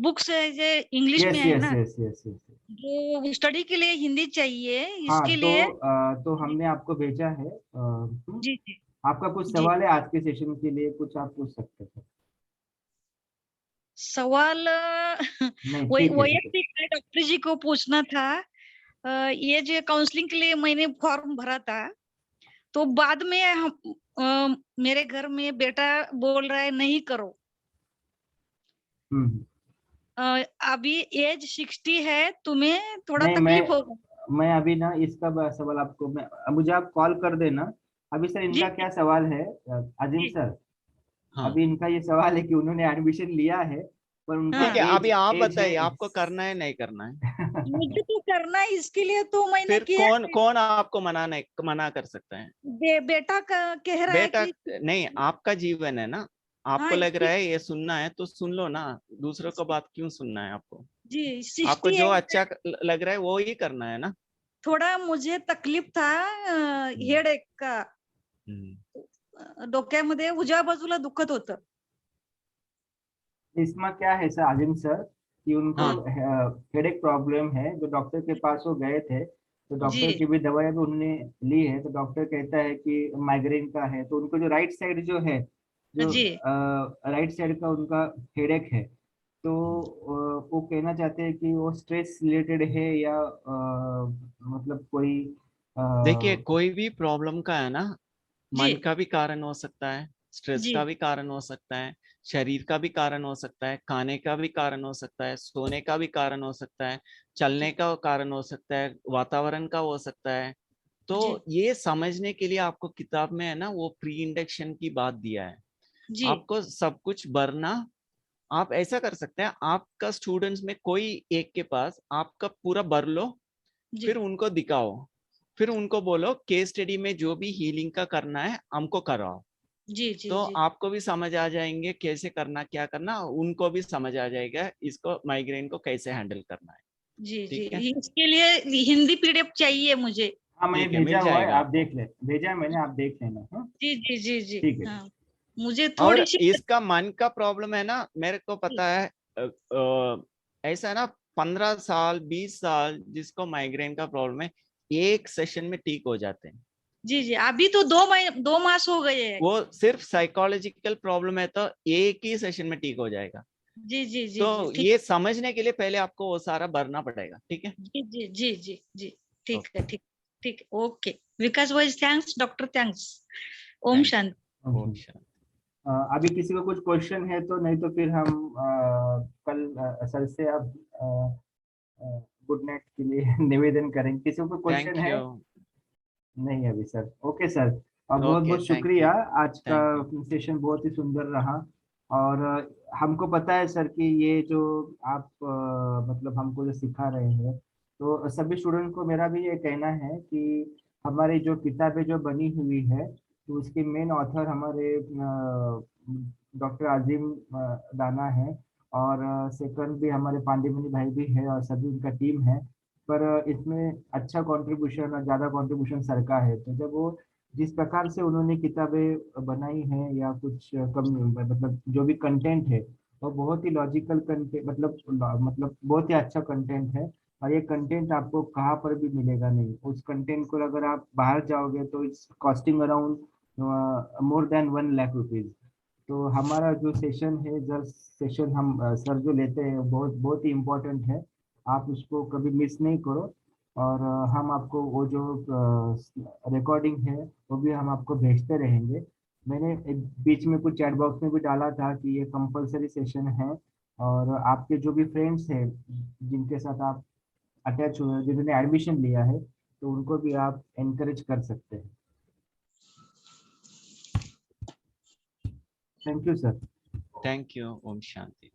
बुक्स है ये इंग्लिश में यस है यस ना, यस यस यस। जो स्टडी के लिए हिंदी चाहिए हाँ इसके लिए। तो जी हमने आपको भेजा है। जी जी आपका कुछ जी। सवाल है आज के सेशन के लिए, कुछ आप पूछ सकते हैं? सवाल नहीं ठीक है ठीक है। वैयक्तिक है, डॉक्टर जी को पूछना था। ये जो काउंसलिंग के लिए मैंने फॉर्म भरा था, तो बाद में मेरे घर में बेटा बोल रहा है नहीं करो। हम्म। अ, अभी एज 60 है, तुम्हें थोड़ा नहीं तकलीफ होगा। मैं अभी ना इसका सवाल आपको, मैं मुझे आप कॉल कर देना। अभी सर जी इनका जी क्या सवाल है, अजीम जी। सर, हाँ अभी इनका ये सवाल है कि उन्होंने एडमिशन लिया है पर उनका ठीक है, हाँ अभी एज आप एज बताइए है। आपको करना है नहीं करना है। मुझे तो करना है, इसके लिए तो मैंने फिर किया कौन है। कौन आपको मना कर सकता है? बेटा का कह रहा है बेटा कि नहीं, आपका जीवन है ना, आपको हाँ लग रहा इसकी है ये सुनना है तो सुन लो ना, दूसरों को बात क्यों सुनना है आपको? जी आपको 60 जो एज है। अच्छा लग रहा है वो ही करना है ना। थोड़ा मुझे तकलीफ था हम्म, हेड एक का, हम्म, डोक्यामध्ये उजव्या बाजूला दुखत होतं। इसमें क्या है सर आजिम सर कि उनको हाँ हेडेक प्रॉब्लम है, जो डॉक्टर के पास वो गए थे तो डॉक्टर जी की भी दवाइयां भी उन्होंने ली है, तो डॉक्टर कहता है कि माइग्रेन का है, तो उनको जो राइट साइड जो है, जो जी राइट साइड का उनका हेडेक है, तो वो कहना चाहते हैं कि वो स्ट्रेस रिलेटेड है या मतलब कोई अ, देखिए, कोई भी प्रॉब्लम का है ना, जी मन का भी कारण हो सकता है, स्ट्रेस जी का भी कारण हो सकता है, शरीर का भी कारण हो सकता है, खाने का भी कारण हो सकता है, सोने का भी कारण हो सकता है, चलने जी का कारण हो सकता है, वातावरण का हो सकता है। तो जी ये समझने के लिए आपको किताब में है ना वो प्री इंडक्शन की बात दिया है। जी आपको सब कुछ भरना, आप ऐसा कर सकते हैं, आपका स्टूडेंट्स में कोई एक के पास आपका पूरा भर लो, जी फिर उनको दिखाओ, फिर उनको बोलो केस स्टडी में जो भी हीलिंग का करना है हमको कराओ। जी जी तो जी आपको भी समझ आ जाएंगे कैसे करना, क्या करना, उनको भी समझ आ जाएगा इसको माइग्रेन को कैसे हैंडल करना है। जी जी। ठीक है, इसके लिए हिंदी पीडीएफ चाहिए मुझे। हाँ मैंने ठीक है, मिल भेजा हुआ है, जाएगा आप आपको। देख ले, भेजा है मैंने, आप देख लेना, हाँ जी जी जी जी। ठीक है। हाँ मुझे और थोड़ी सी इसका मन का प्रॉब्लम है ना, मेरे को पता है। ऐसा है ना, 15 साल 20 साल जिसको माइग्रेन का प्रॉब्लम है, एक सेशन में ठीक हो जाते हैं। जी जी। अभी तो 2 मास हो गए हैं। वो सिर्फ साइकोलॉजिकल प्रॉब्लम है तो एक ही सेशन में ठीक हो जाएगा। जी जी जी जी तो ठीक। ये समझने के लिए पहले आपको वो सारा भरना पड़ेगा, ठीक है। जी जी जी जी जी ठीक है ओके, ठीक। ठीक है ओके। विकास वाइज thanks, doctor thanks. Om thank Shanti. You, ओम शांति। अभी किसी को कुछ क्वेश्चन है तो, नहीं तो फिर हम कल सर से अब गुड नाइट के लिए निवेदन करेंगे। किसी को क्वेश्चन थैंक है? यू। नहीं अभी सर, ओके सर, बहुत ओके, बहुत थैंक शुक्रिया। यू। आज का थैंक यू। सेशन बहुत ही सुंदर रहा। और हमको पता है सर कि ये जो आप मतलब हमको जो सिखा रहे हैं, तो सभी स्टूडेंट को मेरा भी ये कहना है कि हमारी जो किताबें जो बनी हुई है, तो उसके मेन ऑथर हमारे डॉक्टर आजिम दाना है, और सेकंड भी हमारे पांडेमणि भाई भी है और सभी उनका टीम है। पर इसमें अच्छा कंट्रीब्यूशन और ज़्यादा कंट्रीब्यूशन सर का है। तो जब वो जिस प्रकार से उन्होंने किताबें बनाई हैं या कुछ कम मतलब जो भी कंटेंट है, वो बहुत ही लॉजिकल कंटेंट, मतलब बहुत ही अच्छा कंटेंट है। और ये कंटेंट आपको कहाँ पर भी मिलेगा नहीं। उस कंटेंट को अगर आप बाहर जाओगे तो it's costing around more than 1 lakh rupees. तो हमारा जो सेशन है, जब सेशन हम सर जो लेते हैं, बहुत बहुत ही इम्पोर्टेंट है। आप उसको कभी मिस नहीं करो। और हम आपको वो जो रिकॉर्डिंग है वो भी हम आपको भेजते रहेंगे। मैंने एक बीच में कुछ चैट बॉक्स में भी डाला था कि ये कंपलसरी सेशन है, और आपके जो भी फ्रेंड्स हैं जिनके साथ आप अटैच हुए हैं, जिन्होंने एडमिशन लिया है, तो उनको भी आप एनकरेज कर सकते हैं। Thank you sir. Thank you, Om Shanti.